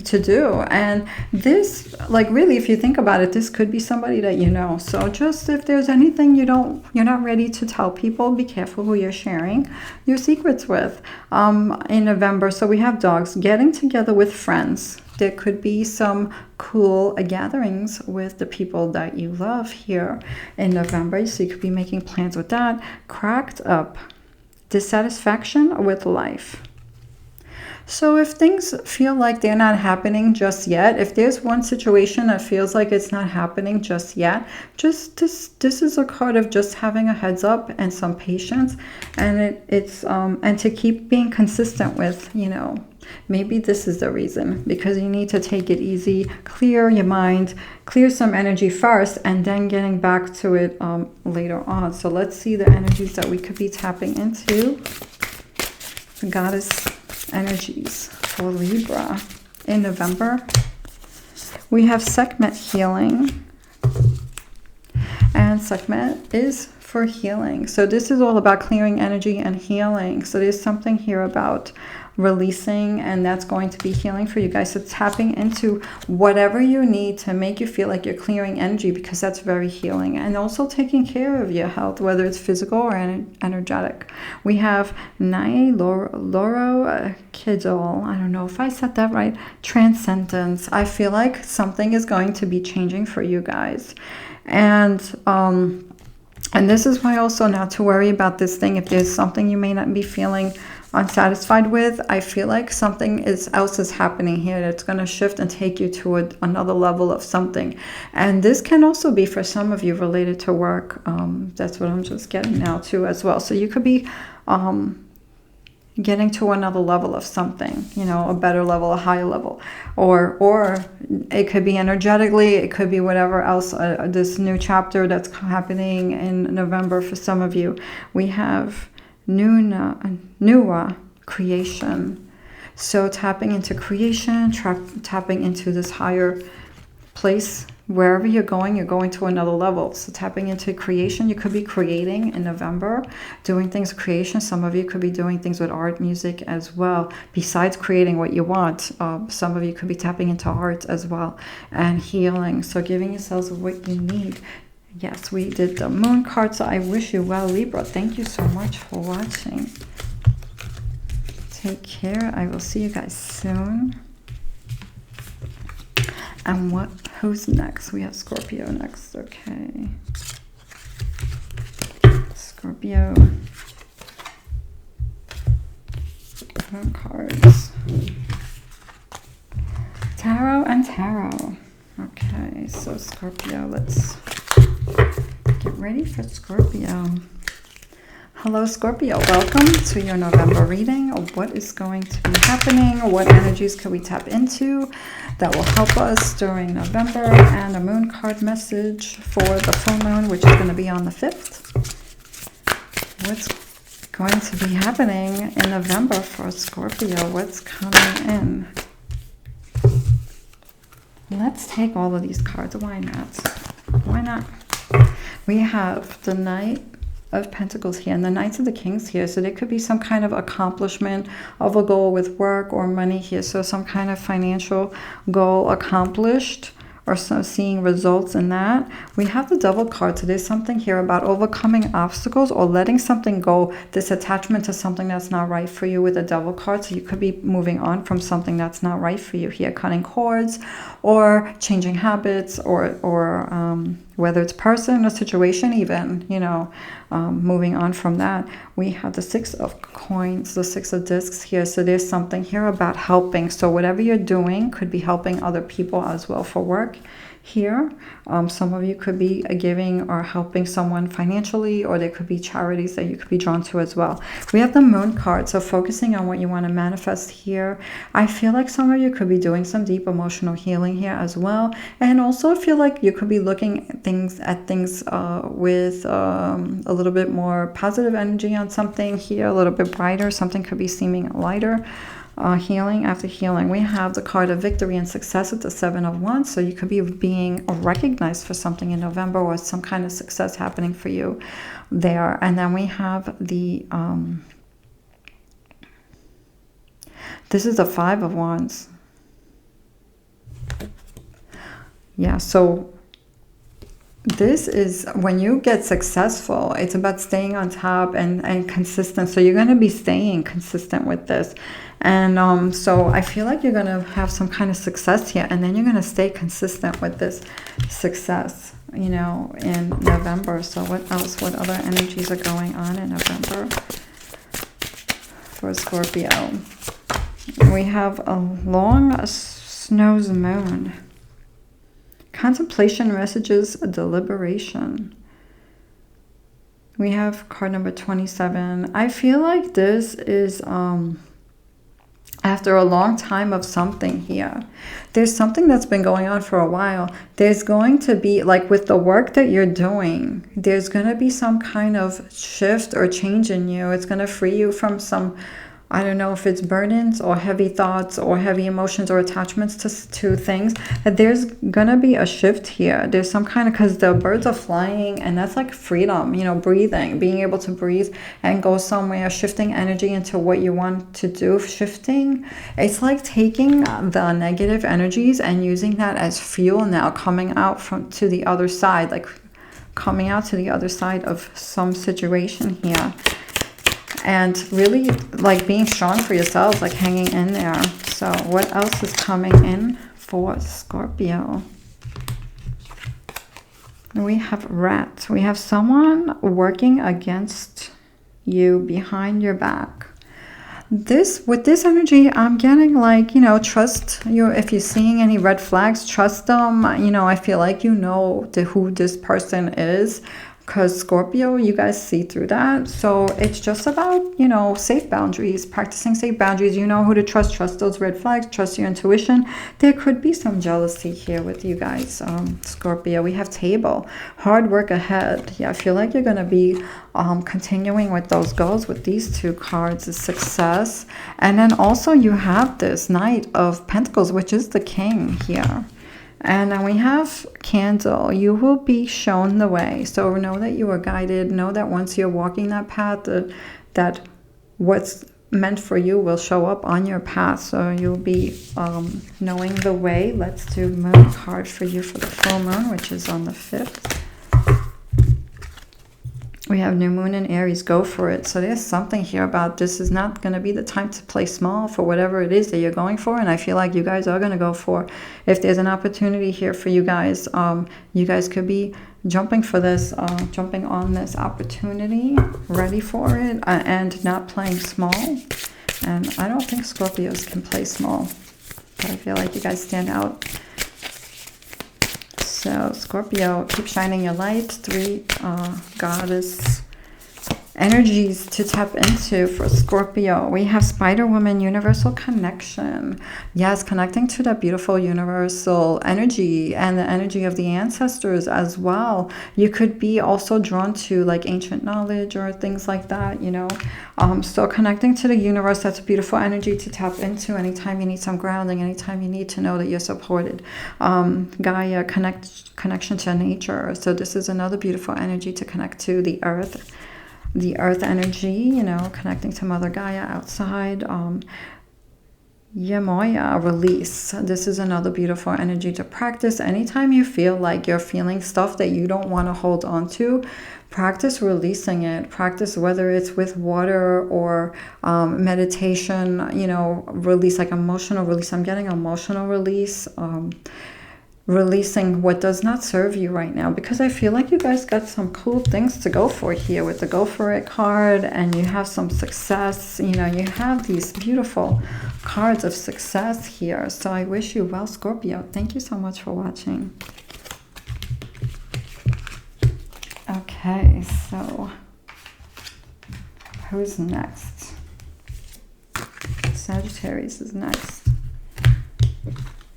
do. And this, like, really, if you think about it, this could be somebody that you know. So just if there's anything you're not ready to tell people, be careful who you're sharing your secrets with in November. So we have dogs, getting together with friends. There could be some cool gatherings with the people that you love here in November. So you could be making plans with that. Cracked up, dissatisfaction with life. So if things feel like they're not happening just yet, if there's one situation that feels like it's not happening just yet, just this is a card of just having a heads up and some patience, and it's and to keep being consistent with, you know, maybe this is the reason, because you need to take it easy, clear your mind, clear some energy first, and then getting back to it later on. So let's see the energies that we could be tapping into. The goddess energies for Libra in November. We have Sekhmet healing, and Sekhmet is for healing. So this is all about clearing energy and healing. So there's something here about releasing, and that's going to be healing for you guys. So tapping into whatever you need to make you feel like you're clearing energy, because that's very healing. And also taking care of your health, whether it's physical or energetic. We have Nye Loro Kidol, I don't know if I said that right, Transcendence. I feel like something is going to be changing for you guys. And this is why also not to worry about this thing. If there's something you may not be feeling unsatisfied with, I feel like something else is happening here that's going to shift and take you to another level of something. And this can also be for some of you related to work. That's what I'm just getting now too as well. So you could be getting to another level of something, you know, a better level, a higher level, or it could be energetically, it could be whatever else, this new chapter that's happening in November for some of you. We have Nuwa, creation. So tapping into creation, tapping into this higher place. Wherever you're going to another level. So tapping into creation, you could be creating in November, doing things creation. Some of you could be doing things with art, music as well, besides creating what you want. Some of you could be tapping into art as well, and healing. So giving yourselves what you need. Yes, we did the moon card, so I wish you well, Libra. Thank you so much for watching. Take care. I will see you guys soon. And who's next? We have Scorpio next. Okay. Scorpio. Moon cards. Tarot and tarot. Okay, so Scorpio, let's get ready for Scorpio. Hello, Scorpio. Welcome to your November reading. What is going to be happening? What energies can we tap into that will help us during November? And a moon card message for the full moon, which is going to be on the 5th. What's going to be happening in November for Scorpio? What's coming in? Let's take all of these cards. Why not? Why not? We have the Knight of Pentacles here and the Knights of the Kings here. So there could be some kind of accomplishment of a goal with work or money here. So some kind of financial goal accomplished, or so seeing results in that. We have the Devil card. So there's something here about overcoming obstacles or letting something go, this attachment to something that's not right for you with the Devil card. So you could be moving on from something that's not right for you here, cutting cords or changing habits, or whether it's person or situation even, you know, moving on from that. We have the 6 of coins, the 6 of discs here. So there's something here about helping. So whatever you're doing could be helping other people as well for work here. Some of you could be giving or helping someone financially, or there could be charities that you could be drawn to as well. We have the Moon card, so focusing on what you want to manifest here. I feel like some of you could be doing some deep emotional healing here as well, and also I feel like you could be looking at things with a little bit more positive energy on something here, a little bit brighter. Something could be seeming lighter. Healing after healing. We have the card of victory and success at the 7 of Wands. So you could be being recognized for something in November, or some kind of success happening for you there. And then we have the this is the 5 of Wands. Yeah, so this is when you get successful, it's about staying on top and consistent. So you're going to be staying consistent with this. And so I feel like you're going to have some kind of success here, and then you're going to stay consistent with this success, you know, in November. So what else? What other energies are going on in November for Scorpio? We have a long snow's moon. Contemplation, messages, deliberation. We have card number 27. I feel like this is after a long time of something here. There's something that's been going on for a while. There's going to be, like with the work that you're doing, there's going to be some kind of shift or change in you. It's going to free you from some, I don't know if it's burdens or heavy thoughts or heavy emotions or attachments to things. There's gonna be a shift here. There's some kind of, because the birds are flying, and that's like freedom, you know, breathing, being able to breathe and go somewhere, shifting energy into what you want to do. Shifting, it's like taking the negative energies and using that as fuel now, coming out to the other side, like coming out to the other side of some situation here. And really like being strong for yourselves, like hanging in there. So what else is coming in for Scorpio? We have rat. We have someone working against you behind your back. With this energy, I'm getting like, you know, trust you. If you're seeing any red flags, trust them. You know, I feel like you know who this person is. Because Scorpio, you guys see through that. So it's just about, you know, safe boundaries, practicing safe boundaries. You know who to trust. Trust those red flags. Trust your intuition. There could be some jealousy here with you guys, Scorpio. We have table. Hard work ahead. Yeah, I feel like you're going to be continuing with those goals with these two cards, is success. And then also you have this Knight of Pentacles, which is the king here. And then we have candle. You will be shown the way. So know that you are guided. Know that once you're walking that path, that what's meant for you will show up on your path. So you'll be knowing the way. Let's do moon card for you for the full moon, which is on the 5th. We have new moon in Aries. Go for it. So there's something here about this is not going to be the time to play small for whatever it is that you're going for. And I feel like you guys are going to go for, if there's an opportunity here for you guys could be jumping for this, jumping on this opportunity, ready for it, and not playing small. And I don't think Scorpios can play small, but I feel like you guys stand out. So Scorpio, keep shining your light. 3 goddess energies to tap into for Scorpio. We have Spider Woman, universal connection. Yes, connecting to that beautiful universal energy and the energy of the ancestors as well. You could be also drawn to like ancient knowledge or things like that, you know. So connecting to the universe, that's a beautiful energy to tap into anytime you need some grounding, anytime you need to know that you're supported. Gaia, connection to nature. So this is another beautiful energy to connect to the earth. The earth energy, you know, connecting to Mother Gaia outside. Yemoya, release. This is another beautiful energy to practice. Anytime you feel like you're feeling stuff that you don't want to hold on to, practice releasing it. Practice whether it's with water or meditation, you know, release, like emotional release. I'm getting emotional release. Releasing what does not serve you right now, because I feel like you guys got some cool things to go for here with the go for it card, and you have some success. You know, you have these beautiful cards of success here. So I wish you well, Scorpio. Thank you so much for watching. Okay, so who's next? Sagittarius is next.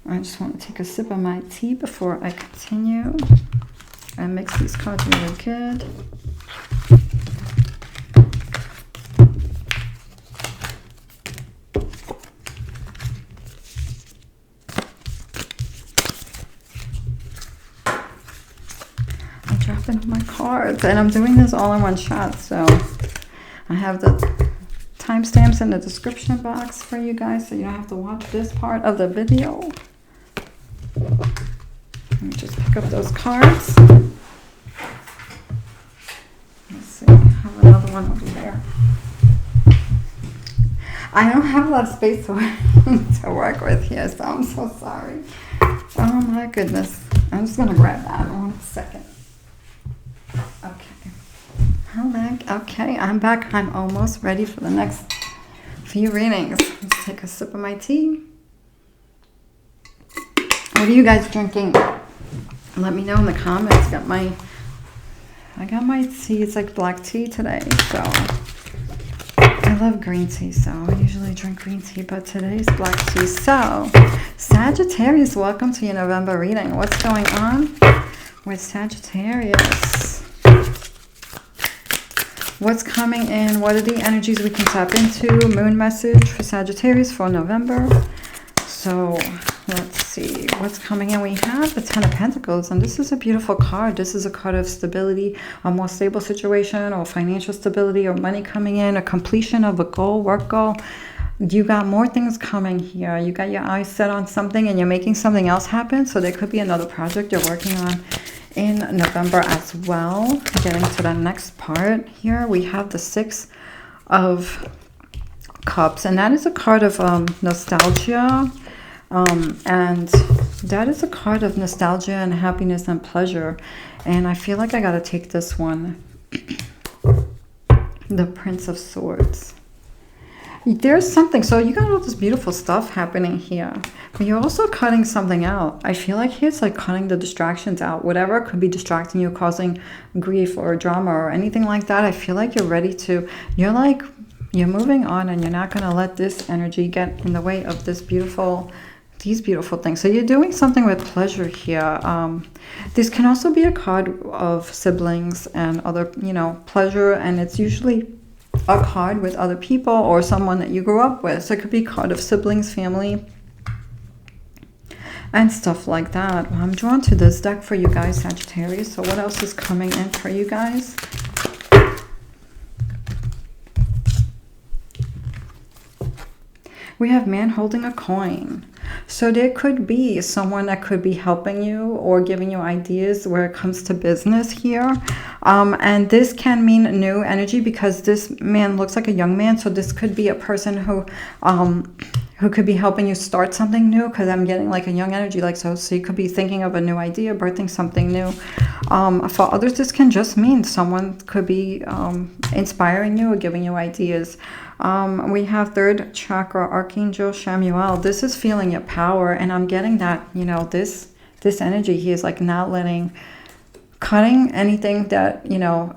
I just want to take a sip of my tea before I continue and mix these cards really good. I'm dropping my cards, and I'm doing this all in one shot, so I have the timestamps in the description box for you guys, so you don't have to watch this part of the video. Let me just pick up those cards. Let's see, I have another one over there. I don't have a lot of space to work with here, so I'm so sorry. Oh my goodness. I'm just going to grab that in 1 second. Okay. I'm back. Okay, I'm back. I'm almost ready for the next for your readings. Let's take a sip of my tea. What are you guys drinking? Let me know in the comments. I got my tea. It's like black tea today. So I love green tea. So I usually drink green tea, but today's black tea. So Sagittarius, welcome to your November reading. What's going on with Sagittarius? What's coming in? What are the energies we can tap into? Moon message for Sagittarius for November. So let's see what's coming in. We have the Ten of Pentacles, and this is a beautiful card. This is a card of stability, a more stable situation, or financial stability, or money coming in, a completion of a goal, work goal. You got more things coming here. You got your eyes set on something and you're making something else happen. So there could be another project you're working on in November as well. Getting to the next part here, we have the Six of Cups, and that is a card of nostalgia. And that is a card of nostalgia and happiness and pleasure. And I feel like I got to take this one. The Prince of Swords. There's something. So you got all this beautiful stuff happening here, but you're also cutting something out. I feel like it's like cutting the distractions out. Whatever could be distracting you, causing grief or drama or anything like that. I feel like you're ready to, you're moving on, and you're not going to let this energy get in the way of these beautiful things. So you're doing something with pleasure here. This can also be a card of siblings and other, pleasure, and it's usually a card with other people or someone that you grew up with. So it could be a card of siblings, family, and stuff like that. Well, I'm drawn to this deck for you guys, Sagittarius. So what else is coming in for you guys? We have man holding a coin. So there could be someone that could be helping you or giving you ideas where it comes to business here. And this can mean new energy, because this man looks like a young man. So this could be a person who could be helping you start something new, because I'm getting like a young energy, like so you could be thinking of a new idea, birthing something new. For others, this can just mean someone could be inspiring you or giving you ideas. We have third chakra, Archangel Chamuel. This is feeling your power, and I'm getting that, this energy here is like not cutting anything that,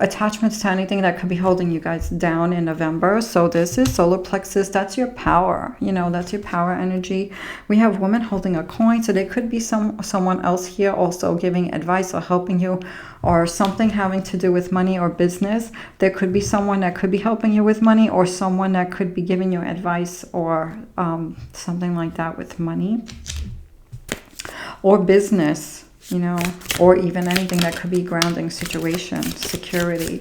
attachments to anything that could be holding you guys down in November. So this is solar plexus. That's your power, that's your power energy. We have woman holding a coin. So there could be someone else here also giving advice or helping you, or something having to do with money or business. There could be someone that could be helping you with money, or someone that could be giving you advice or something like that with money or business, or even anything that could be grounding situation, security.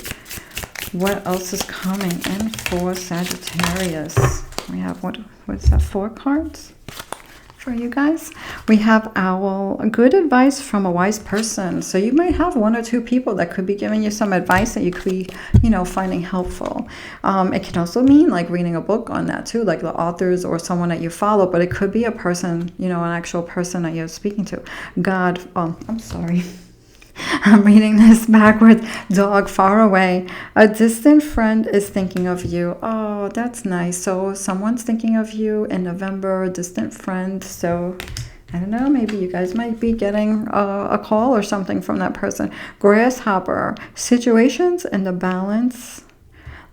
What else is coming in for Sagittarius? We have, what's that, 4 cards for you guys? We have Owl, good advice from a wise person. So you might have 1 or 2 people that could be giving you some advice that you could be, finding helpful. It can also mean like reading a book on that too, like the authors or someone that you follow, but it could be a person, an actual person that you're speaking to. God, I'm sorry. I'm reading this backwards. Dog far away. A distant friend is thinking of you. Oh, that's nice. So someone's thinking of you in November, a distant friend. So I don't know, maybe you guys might be getting a call or something from that person. Grasshopper, situations in the balance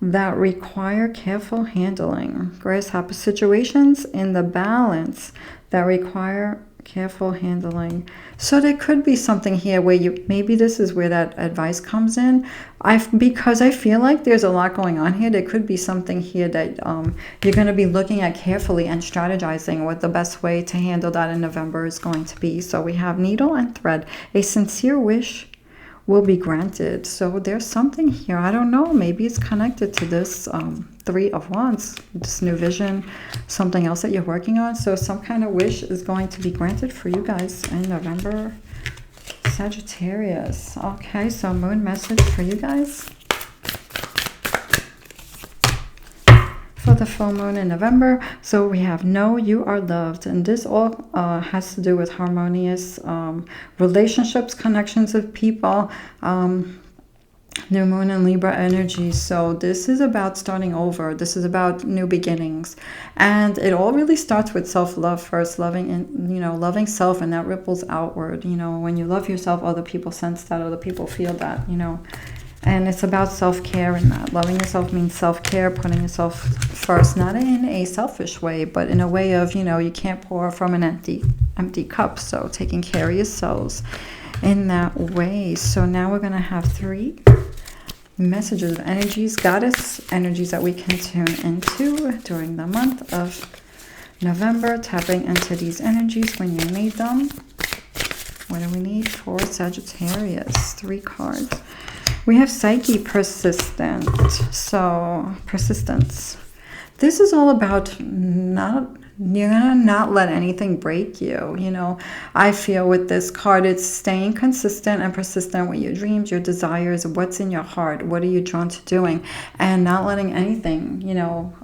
that require careful handling. Grasshopper, situations in the balance that require careful handling. So there could be something here where maybe this is where that advice comes in. Because I feel like there's a lot going on here. There could be something here that you're going to be looking at carefully and strategizing what the best way to handle that in November is going to be. So we have needle and thread. A sincere wish will be granted. So there's something here. I don't know. Maybe it's connected to this 3 of Wands, this new vision, something else that you're working on. So some kind of wish is going to be granted for you guys in November. Sagittarius. Okay, so moon message for you guys for the full moon in November. So we have know you are loved, and this all has to do with harmonious relationships, connections with people. New moon and Libra energy. So this is about starting over. This is about new beginnings. And it all really starts with self-love first, loving and, you know, loving self, and that ripples outward. You know, when you love yourself, other people sense that, other people feel that, you know. And it's about self-care in that. Loving yourself means self-care, putting yourself first, not in a selfish way, but in a way of, you know, you can't pour from an empty cup. So taking care of yourselves in that way. So now we're going to have 3 messages of energies, goddess energies that we can tune into during the month of November, tapping into these energies when you need them. What do we need for Sagittarius? 3 cards. We have Psyche, persistent. So persistence. This is all about you're gonna not let anything break you. You know, I feel with this card, it's staying consistent and persistent with your dreams, your desires, what's in your heart, what are you drawn to doing, and not letting anything, you know,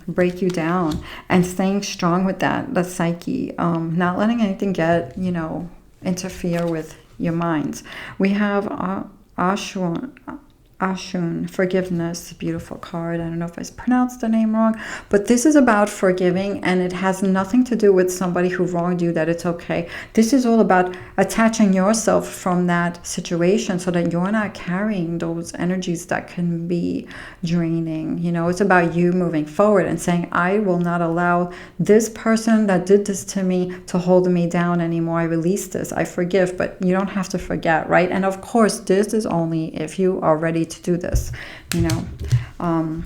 break you down, and staying strong with that. The Psyche, not letting anything get, you know, interfere with your minds. We have Ashun, forgiveness, beautiful card. I don't know if I pronounced the name wrong, but this is about forgiving, and it has nothing to do with somebody who wronged you, that it's okay. This is all about attaching yourself from that situation so that you're not carrying those energies that can be draining. You know, it's about you moving forward and saying, I will not allow this person that did this to me to hold me down anymore. I release this, I forgive, but you don't have to forget, right? And of course, this is only if you are ready to do this, you know.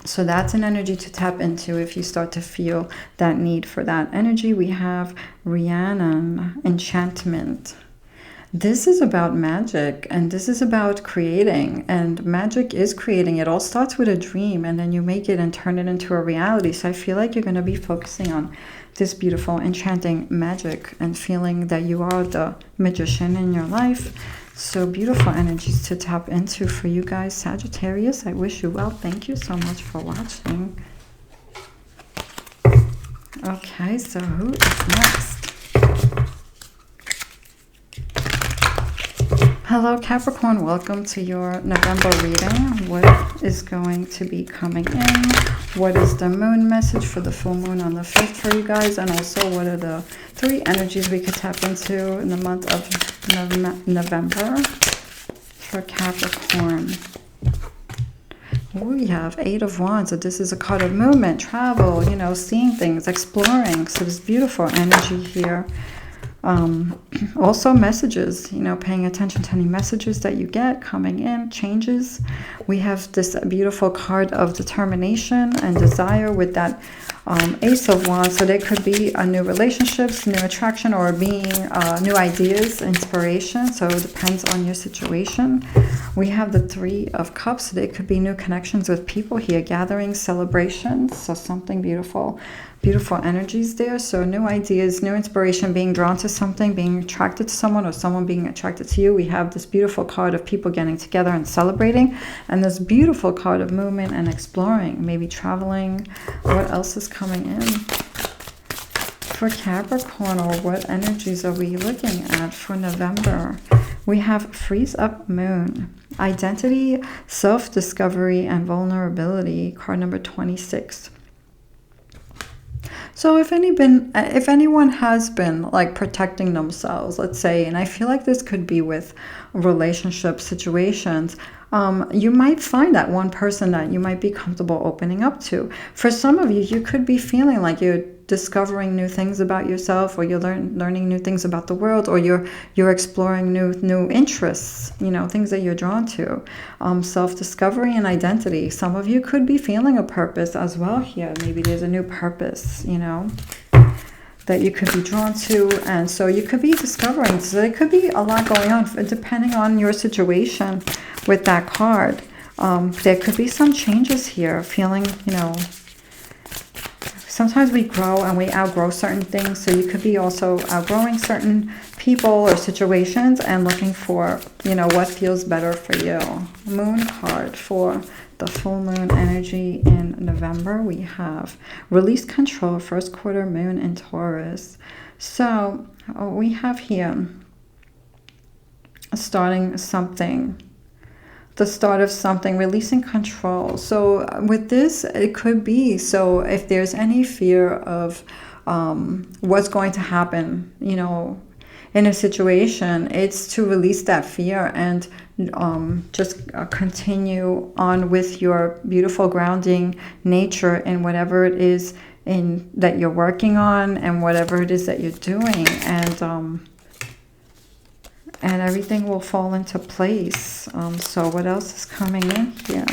So that's an energy to tap into if you start to feel that need for that energy. We have Rhiannon, enchantment. This is about magic, and this is about creating, and magic is creating. It all starts with a dream, and then you make it and turn it into a reality. So I feel like you're going to be focusing on this beautiful, enchanting magic and feeling that you are the magician in your life. So beautiful energies to tap into for you guys, Sagittarius. I wish you well. Thank you so much for watching. Okay, so who is next? Hello, Capricorn. Welcome to your November reading. What is going to be coming in? What is the moon message for the full moon on the 5th for you guys? And also, what are the 3 energies we could tap into in the month of November for Capricorn? We have 8 of Wands. So this is a card of movement, travel, you know, seeing things, exploring. So this beautiful energy here. Also messages, you know, paying attention to any messages that you get coming in, changes. We have this beautiful card of determination and desire with that Ace of Wands. So there could be a new relationships, new attraction, or being new ideas, inspiration. So it depends on your situation. We have the 3 of Cups. So there could be new connections with people here, gatherings, celebrations. So something beautiful. Beautiful energies there. So new ideas, new inspiration, being drawn to something, being attracted to someone, or someone being attracted to you. We have this beautiful card of people getting together and celebrating, and this beautiful card of movement and exploring, maybe traveling. What else is coming in for Capricorn, or what energies are we looking at for November? We have Freeze Up Moon, identity, self-discovery, and vulnerability, card number 26. So if anyone has been like protecting themselves, let's say, and I feel like this could be with relationship situations, you might find that one person that you might be comfortable opening up to. For some of you, you could be feeling like you're discovering new things about yourself, or you're learning new things about the world, or you're exploring new interests, you know, things that you're drawn to. Self-discovery and identity. Some of you could be feeling a purpose as well here. Maybe there's a new purpose, you know, that you could be drawn to, and so you could be discovering. So there could be a lot going on depending on your situation with that card. There could be some changes here, feeling, you know, sometimes we grow and we outgrow certain things. So you could be also outgrowing certain people or situations and looking for, you know, what feels better for you. Moon card for the full moon energy in November. We have release control, first quarter moon in Taurus. So we have here starting something the start of something, releasing control. So with this, it could be, so if there's any fear of what's going to happen, you know, in a situation, it's to release that fear and just continue on with your beautiful grounding nature in whatever it is that you're working on and whatever it is that you're doing, and everything will fall into place. So what else is coming in here?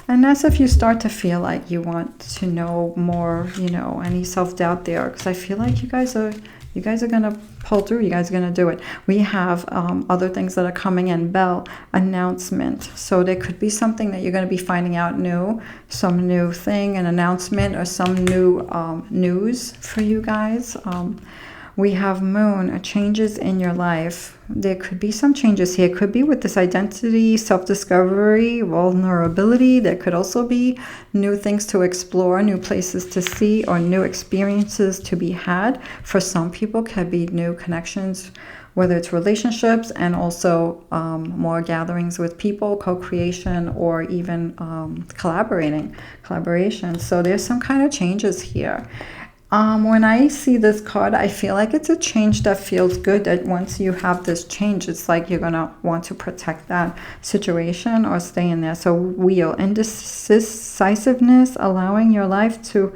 And that's if you start to feel like you want to know more, you know, any self-doubt there. Because I feel like you guys are going to pull through. You guys are going to do it. We have other things that are coming in. Bell, announcement. So there could be something that you're going to be finding out new. Some new thing, an announcement, or some new news for you guys. We have Moon, changes in your life. There could be some changes here. It could be with this identity, self-discovery, vulnerability. There could also be new things to explore, new places to see, or new experiences to be had. For some people, could be new connections, whether it's relationships and also more gatherings with people, co-creation, or even collaboration. So there's some kind of changes here. When I see this card, I feel like it's a change that feels good, that once you have this change, it's like you're going to want to protect that situation or stay in there. So Wheel, indecisiveness, allowing your life to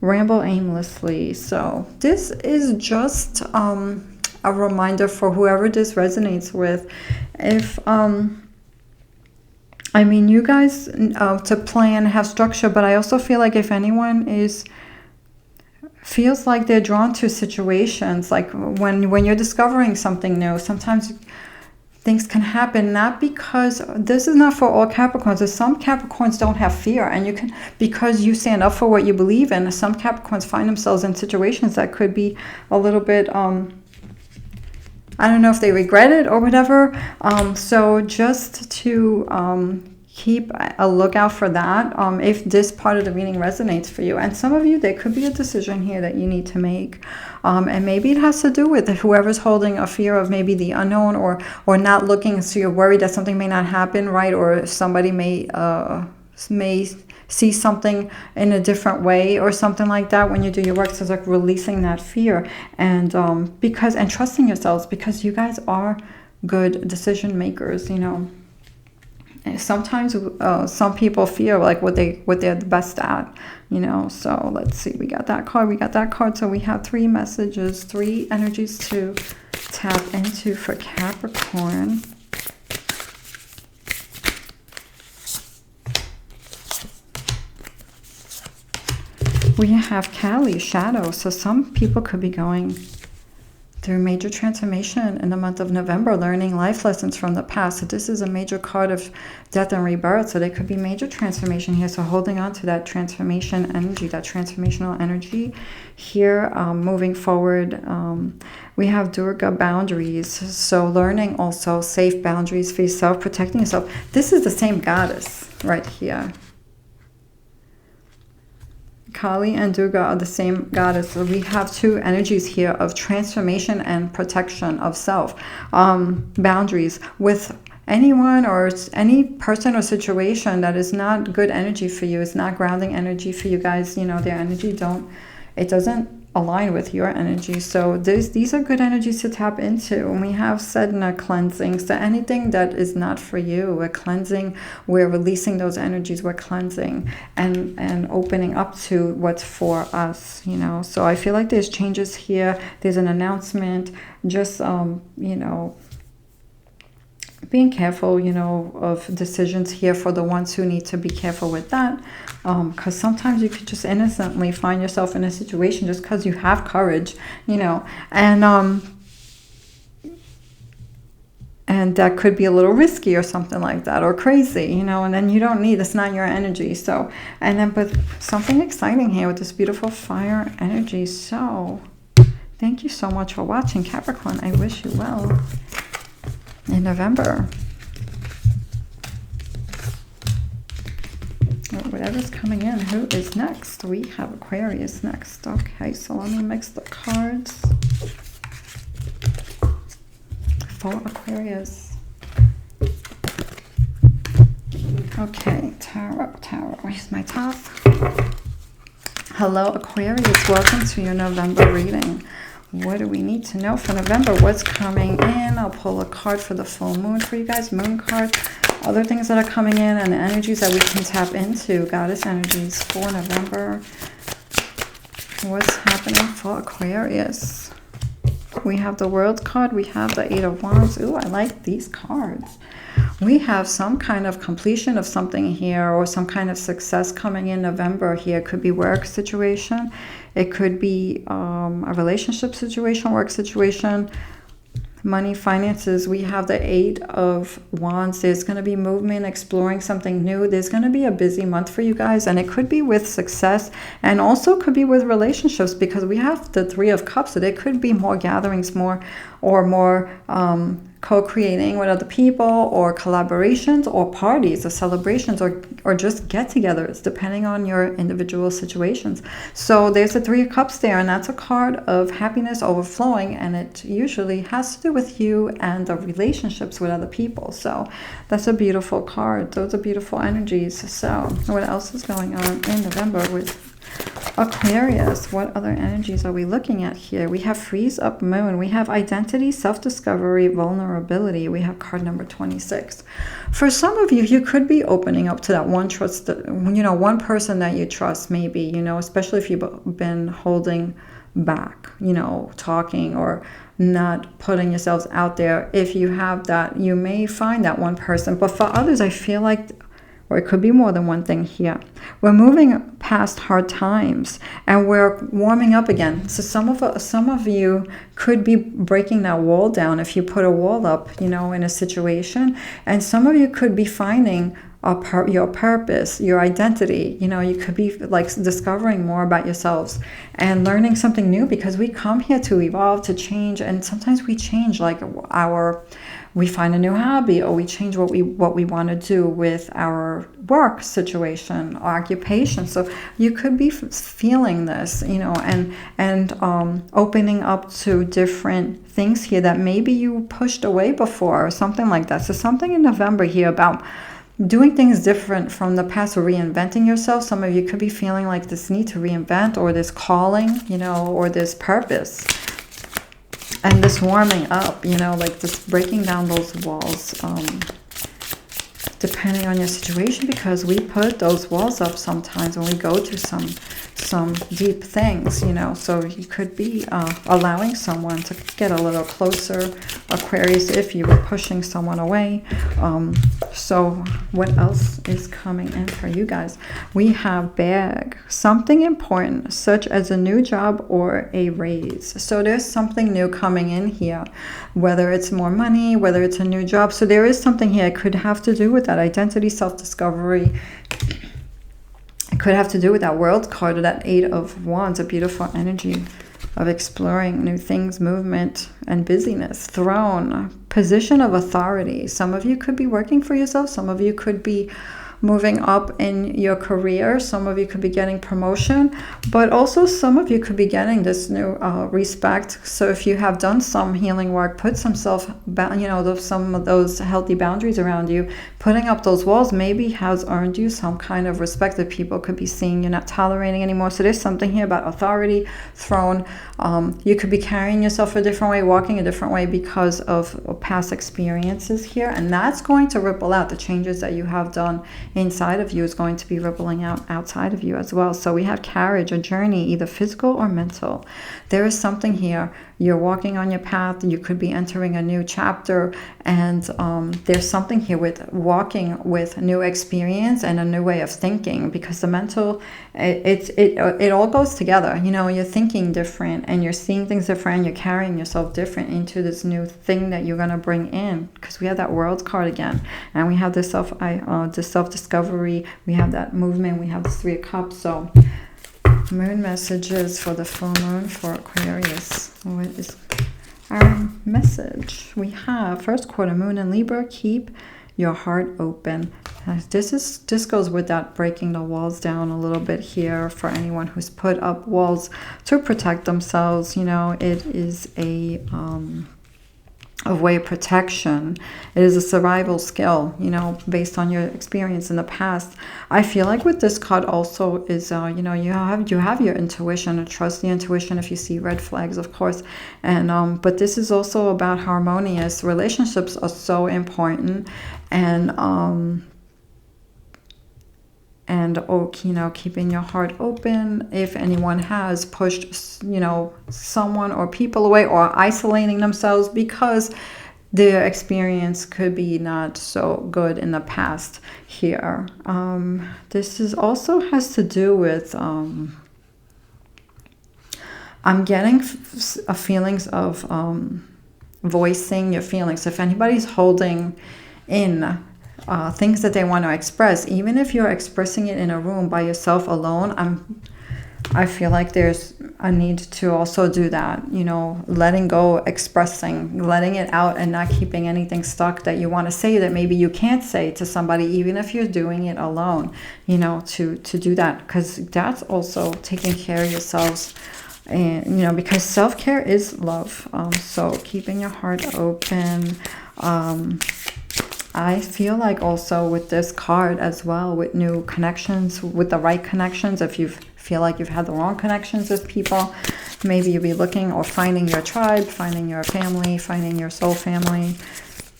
ramble aimlessly. So this is just a reminder for whoever this resonates with. If I mean, you guys to plan, have structure, but I also feel like if anyone feels like they're drawn to situations, like when you're discovering something new, sometimes things can happen, not because, this is not for all Capricorns. Some Capricorns don't have fear, and you can, because you stand up for what you believe in, some Capricorns find themselves in situations that could be a little bit, I don't know if they regret it or whatever. So just to keep a lookout for that, if this part of the reading resonates for you. And some of you, there could be a decision here that you need to make, and maybe it has to do with whoever's holding a fear of maybe the unknown, or not looking, so you're worried that something may not happen, right? Or somebody may see something in a different way or something like that when you do your work. So it's like releasing that fear, and trusting yourselves, because you guys are good decision makers, you know. Sometimes some people feel like what they're the best at, you know. So let's see, we got that card. So we have 3 messages, 3 energies to tap into for Capricorn. We have Kali, shadow. So some people could be going through major transformation in the month of November, learning life lessons from the past. So this is a major card of death and rebirth. So there could be major transformation here. So holding on to that transformation energy, that transformational energy here, moving forward. We have Durga, boundaries. So learning also safe boundaries for yourself, protecting yourself. This is the same goddess right here. Kali and Durga are the same goddess. So we have 2 energies here of transformation and protection of self. Boundaries with anyone or any person or situation that is not good energy for you, is not grounding energy for you guys. You know, their energy doesn't align with your energy. So these are good energies to tap into. And we have Sedna, cleansing. So anything that is not for you, we're cleansing, we're releasing those energies, we're cleansing and opening up to what's for us, you know. So I feel like there's changes here. There's an announcement, just, you know, being careful, you know, of decisions here for the ones who need to be careful with that. Because sometimes you could just innocently find yourself in a situation just because you have courage, you know, and that could be a little risky or something like that, or crazy, you know, and then you don't need, it's not your energy. So, and then, but something exciting here with this beautiful fire energy. So thank you so much for watching, Capricorn. I wish you well in November. Whatever's coming in, who is next? We have Aquarius next. Okay, so let me mix the cards. for Aquarius. Okay, Tarot. Where's my top? Hello, Aquarius. Welcome to your November reading. What do we need to know for November? What's coming in? I'll pull a card for the full moon for you guys. Moon card. Other things that are coming in and the energies that we can tap into. Goddess energies for November. What's happening for Aquarius? We have the World card. We have the Eight of Wands. Ooh, I like these cards. We have some kind of completion of something here, or some kind of success coming in November here. It could be work situation. It could be a relationship situation, work situation, money, finances. We have the Eight of Wands. There's going to be movement, exploring something new. There's going to be a busy month for you guys, and it could be with success, and also could be with relationships, because we have the Three of Cups. So there could be more gatherings, more co-creating with other people, or collaborations, or parties, or celebrations, or just get-togethers, depending on your individual situations. So there's a Three of Cups there, and that's a card of happiness overflowing, and it usually has to do with you and the relationships with other people. So that's a beautiful card. Those are beautiful energies. So what else is going on in November with Aquarius? What other energies are we looking at here? We have freeze up moon. We have identity, self-discovery, vulnerability. We have card number 26. For some of you, you could be opening up to that one trust, one person that you trust, maybe, especially if you've been holding back, talking or not putting yourselves out there. If you have that, you may find that one person. But for others, I feel like, or it could be more than one thing here, we're moving past hard times and we're warming up again. So some of you could be breaking that wall down if you put a wall up, in a situation. And some of you could be finding your purpose, your identity. You could be like discovering more about yourselves and learning something new, because we come here to evolve, to change. And sometimes we change, like we find a new hobby, or we change what we want to do with our work situation, occupation. So you could be feeling this, and opening up to different things here that maybe you pushed away before, or something like that. So something in November here about doing things different from the past, or reinventing yourself. Some of you could be feeling like this need to reinvent, or this calling, or this purpose. And this warming up, like this breaking down those walls, depending on your situation, because we put those walls up sometimes when we go to some deep things, so you could be allowing someone to get a little closer, Aquarius, if you were pushing someone away. So what else is coming in for you guys? We have bag, something important, such as a new job or a raise. So there's something new coming in here, whether it's more money, whether it's a new job. So there is something here. It could have to do with that identity, self-discovery. It could have to do with that World card, or that Eight of Wands, a beautiful energy of exploring new things, movement, and busyness. Throne, position of authority. Some of you could be working for yourself. Some of you could be moving up in your career. Some of you could be getting promotion, but also some of you could be getting this new respect. So if you have done some healing work, put some some of those healthy boundaries around you, putting up those walls maybe has earned you some kind of respect that people could be seeing you're not tolerating anymore. So there's something here about authority, throne. You could be carrying yourself a different way, walking a different way because of past experiences here, and that's going to ripple out. The changes that you have done inside of you is going to be rippling out outside of you as well. So we have carriage, a journey, either physical or mental. There is something here. You're walking on your path. You could be entering a new chapter, and there's something here with walking with new experience and a new way of thinking, because the mental, it all goes together. You're thinking different, and you're seeing things different, and you're carrying yourself different into this new thing that you're going to bring in, because we have that World card again, and we have this self-discovery, we have that movement, we have the Three of Cups. So moon messages for the full moon for Aquarius. What is our message? We have first quarter moon in Libra. Keep your heart open. This goes with that breaking the walls down a little bit here for anyone who's put up walls to protect themselves. It is of way of protection. It is a survival skill, you know, based on your experience in the past. I feel like with this card also is, you know, you have your intuition, and trust the intuition if you see red flags, of course. And but this is also about harmonious relationships are so important, and oh, you know, keeping your heart open. If anyone has pushed, you know, someone or people away, or isolating themselves because their experience could be not so good in the past here. This is also has to do with, I'm getting feelings of voicing your feelings. If anybody's holding in things that they want to express, even if you're expressing it in a room by yourself alone, I feel like there's a need to also do that, you know, letting go, expressing, letting it out, and not keeping anything stuck that you want to say that maybe you can't say to somebody, even if you're doing it alone, you know, to do that, because that's also taking care of yourselves. And, you know, because self-care is love. So keeping your heart open. I feel like also with this card as well, with new connections, with the right connections, if you feel like you've had the wrong connections with people, maybe you'll be looking or finding your tribe, finding your family, finding your soul family.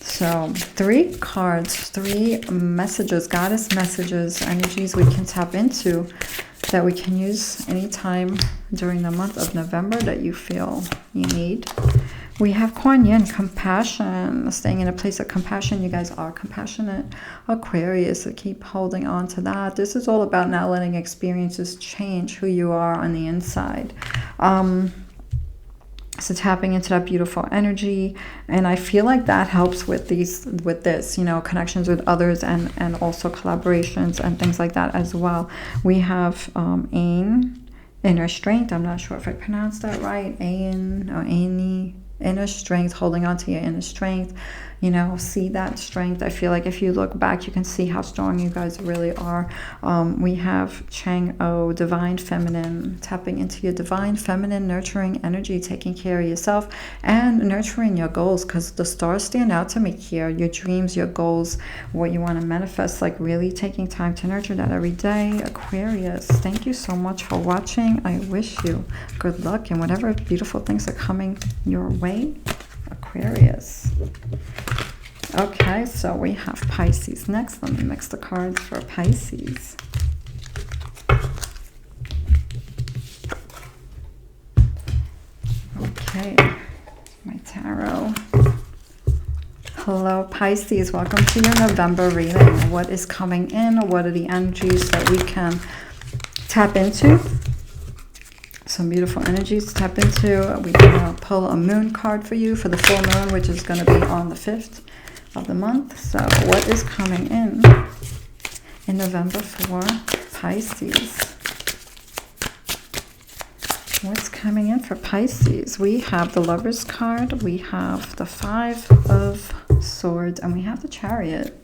So 3 cards, 3 messages, goddess messages, energies we can tap into that we can use anytime during the month of November that you feel you need. We have Kuan Yin, compassion, staying in a place of compassion. You guys are compassionate. Aquarius, so keep holding on to that. This is all about not letting experiences change who you are on the inside. So tapping into that beautiful energy, and I feel like that helps with this, you know, connections with others, and also collaborations and things like that as well. We have Ain, inner strength. I'm not sure if I pronounced that right. Ain or Aini. Inner strength, holding on to your inner strength, you know, see that strength. I feel like if you look back, you can see how strong you guys really are. We have Chang-O, divine feminine, tapping into your divine feminine, nurturing energy, taking care of yourself and nurturing your goals, because the stars stand out to me here. Your dreams, your goals, what you want to manifest, like really taking time to nurture that every day. Aquarius, thank you so much for watching. I wish you good luck in whatever beautiful things are coming your way, Aquarius. Okay, so we have Pisces next. Let me mix the cards for Pisces. Okay, my tarot. Hello, Pisces. Welcome to your November reading. What is coming in? What are the energies that we can tap into? Some beautiful energies to tap into. We're going to pull a moon card for you for the full moon, which is going to be on the 5th of the month. So what is coming in November for Pisces? What's coming in for Pisces? We have the Lover's card, we have the 5 of Swords, and we have the Chariot.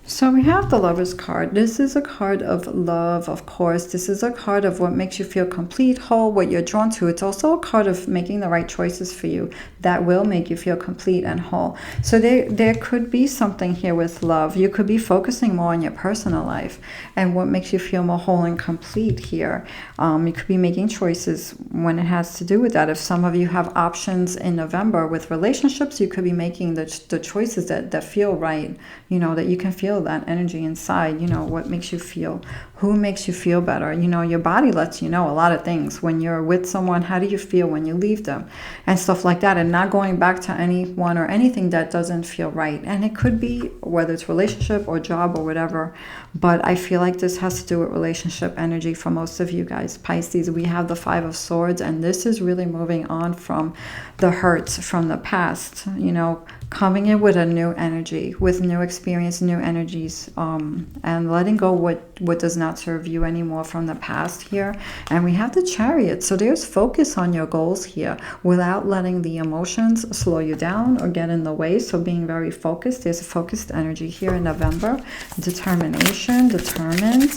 So we have the Lover's card. This is a card of love, of course. This is a card of what makes you feel complete, whole, what you're drawn to. It's also a card of making the right choices for you that will make you feel complete and whole. So there could be something here with love. You could be focusing more on your personal life and what makes you feel more whole and complete here. You could be making choices when it has to do with that. If some of you have options in November with relationships, you could be making the choices that feel right, you know, that you can feel that energy inside, you know, what makes you feel, who makes you feel better. You know, your body lets you know a lot of things. When you're with someone, how do you feel when you leave them and stuff like that, and not going back to anyone or anything that doesn't feel right. And it could be whether it's relationship or job or whatever, but I feel like this has to do with relationship energy for most of you guys. Pisces, we have the 5 of Swords, and this is really moving on from the hurts from the past, you know, coming in with a new energy, with new experience, new energies, and letting go what does not serve you anymore from the past here. And we have the Chariot, so there's focus on your goals here without letting the emotions slow you down or get in the way. So being very focused, there's a focused energy here in November. Determination, determined.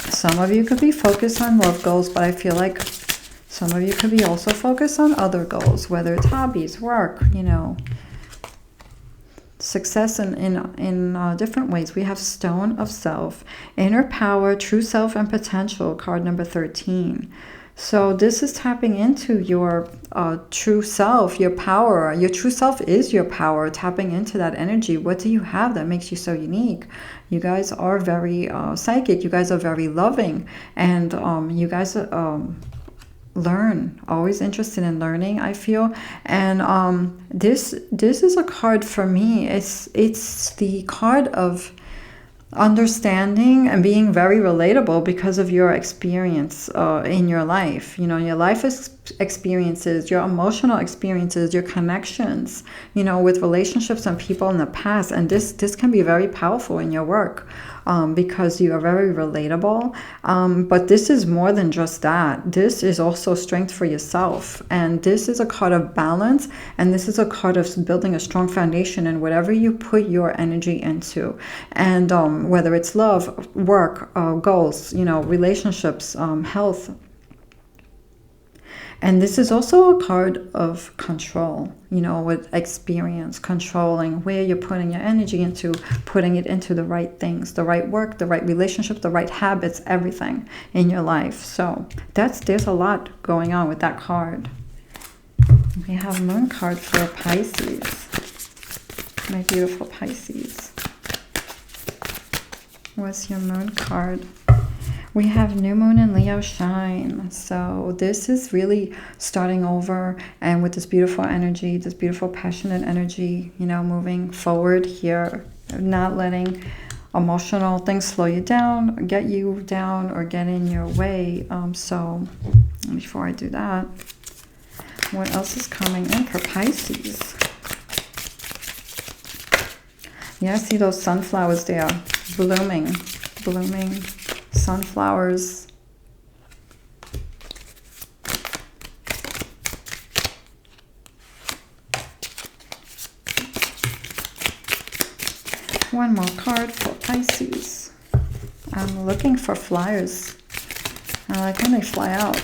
Some of you could be focused on love goals, but I feel like Some of you could be also focused on other goals, whether it's hobbies, work, you know, success in different ways. We have Stone of Self, Inner Power, True Self and Potential, card number 13. So this is tapping into your true self, your power. Your true self is your power, tapping into that energy. What do you have that makes you so unique? You guys are very psychic. You guys are very loving. And you guys learn, always interested in learning, I feel. And this is a card for me. It's the card of understanding and being very relatable because of your experience in your life. You know, your life experiences, your emotional experiences, your connections, you know, with relationships and people in the past. And this can be very powerful in your work because you are very relatable. But this is more than just that. This is also strength for yourself. And this is a card of balance. And this is a card of building a strong foundation in whatever you put your energy into. And whether it's love, work, goals, you know, relationships, health. And this is also a card of control, you know, with experience, controlling where you're putting your energy into, putting it into the right things, the right work, the right relationships, the right habits, everything in your life. So there's a lot going on with that card. We have Moon card for Pisces. My beautiful Pisces. What's your Moon card? We have New Moon and Leo shine. So this is really starting over, and with this beautiful energy, this beautiful passionate energy, you know, moving forward here, not letting emotional things slow you down, get you down, or get in your way. So before I do that, what else is coming in for Pisces? Yeah, I see those sunflowers there, blooming sunflowers. One more card for Pisces. I'm looking for flyers. I like when they fly out.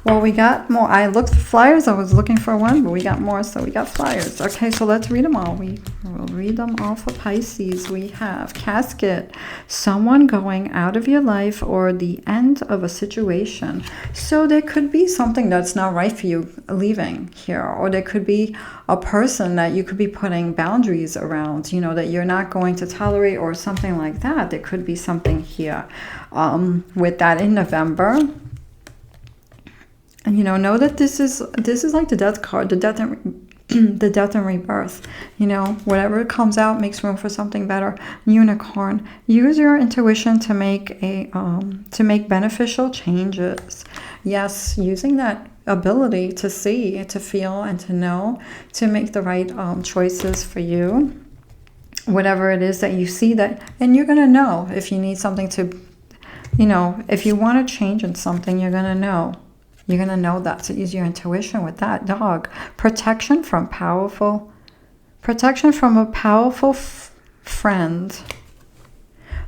Well, we got more. I looked for flyers. I was looking for one, but we got more, so we got flyers. Okay, so let's read them all. We will read them all for Pisces. We have Casket, someone going out of your life or the end of a situation. So there could be something that's not right for you leaving here, or there could be a person that you could be putting boundaries around, you know, that you're not going to tolerate or something like that. There could be something here with that in November. And, you know that this is like the Death card, the death and rebirth. You know, whatever comes out makes room for something better. Unicorn. Use your intuition to make beneficial changes. Yes, using that ability to see, to feel, and to know, to make the right choices for you. Whatever it is that you see that, and you're gonna know if you need something to, you know, if you want to change in something, you're gonna know. You're going to know that. So use your intuition with that. Dog. Protection from a powerful friend.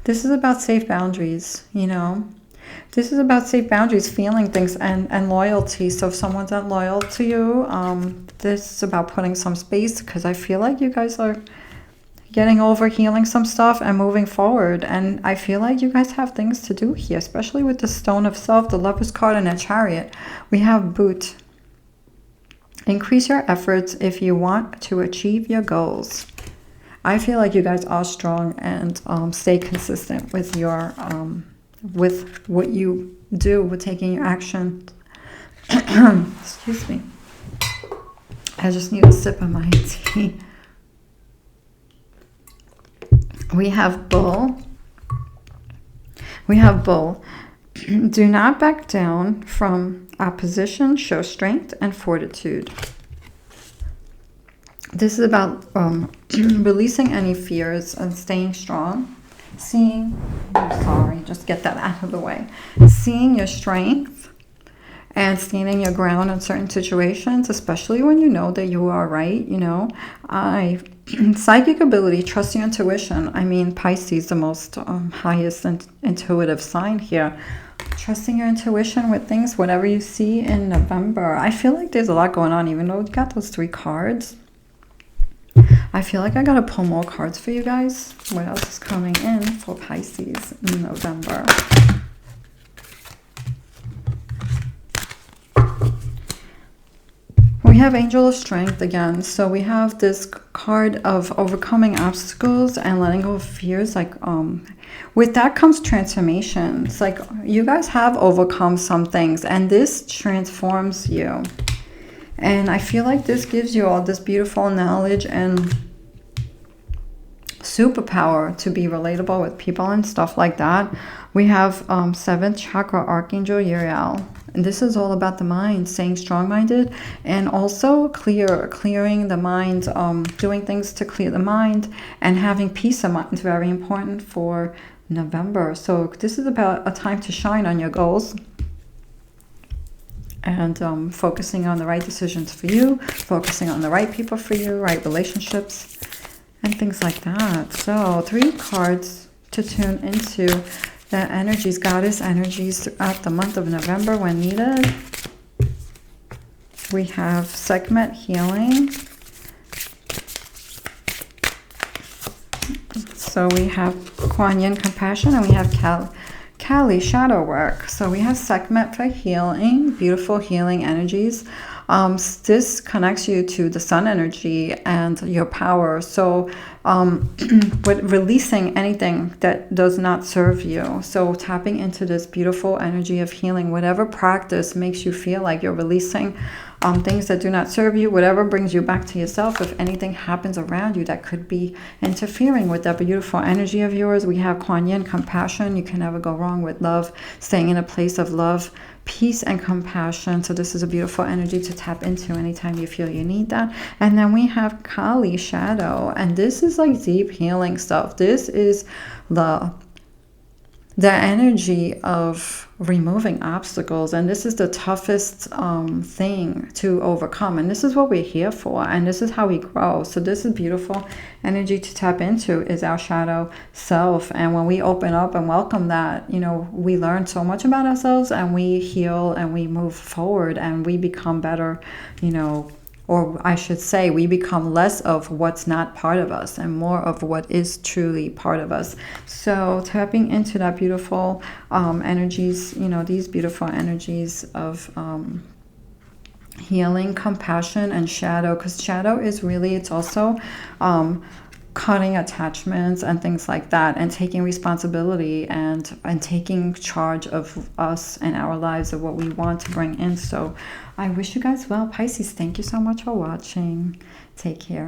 This is about safe boundaries, you know. This is about safe boundaries, feeling things, and loyalty. So if someone's not loyal to you, this is about putting some space, because I feel like you guys are getting over, healing some stuff and moving forward. And I feel like you guys have things to do here, especially with the Stone of Self, the Lover's card, and a Chariot. We have Boot. Increase your efforts if you want to achieve your goals. I feel like you guys are strong, and stay consistent with your with what you do, with taking your action. Excuse me. I just need a sip of my tea. We have Bull. Do not back down from opposition. Show strength and fortitude. This is about releasing any fears and staying strong. Just get that out of the way. Seeing your strength and standing your ground in certain situations, especially when you know that you are right, you know. Psychic ability, trust your intuition. I mean, Pisces, the most highest intuitive sign here. trusting your intuition with things, whatever you see in November. I feel like there's a lot going on, even though we got those 3 cards. I feel like I gotta pull more cards for you guys. What else is coming in for Pisces in November? We have Angel of Strength again. So we have this card of overcoming obstacles and letting go of fears. Like, with that comes transformation. It's like you guys have overcome some things and this transforms you. And I feel like this gives you all this beautiful knowledge and superpower to be relatable with people and stuff like that. We have 7th chakra Archangel Uriel. And this is all about the mind, staying strong-minded and also clearing the mind, doing things to clear the mind and having peace of mind is very important for November. So this is about a time to shine on your goals and focusing on the right decisions for you, focusing on the right people for you, right relationships, and things like that. So 3 cards to tune into the energies, goddess energies throughout the month of November when needed. We have Sekhmet Healing. So we have Kuan Yin Compassion and we have Kali Shadow Work. So we have Sekhmet for healing, beautiful healing energies. This connects you to the sun energy and your power. So with releasing anything that does not serve you. So tapping into this beautiful energy of healing, whatever practice makes you feel like you're releasing things that do not serve you, whatever brings you back to yourself. If anything happens around you that could be interfering with that beautiful energy of yours, we have Kuan Yin Compassion. You can never go wrong with love, staying in a place of love, peace and compassion. So this is a beautiful energy to tap into anytime you feel you need that. And then we have Kali Shadow, and this is like deep healing stuff. This is the energy of removing obstacles, and this is the toughest thing to overcome, and this is what we're here for, and this is how we grow. So this is beautiful energy to tap into, is our shadow self. And when we open up and welcome that, you know, we learn so much about ourselves and we heal and we move forward and we become better, you know, or I should say, we become less of what's not part of us and more of what is truly part of us. So tapping into that beautiful energies, you know, these beautiful energies of healing, compassion, and shadow. Because shadow is really, it's also cutting attachments and things like that, and taking responsibility and taking charge of us and our lives, of what we want to bring in. So I wish you guys well, Pisces. Thank you so much for watching. Take care.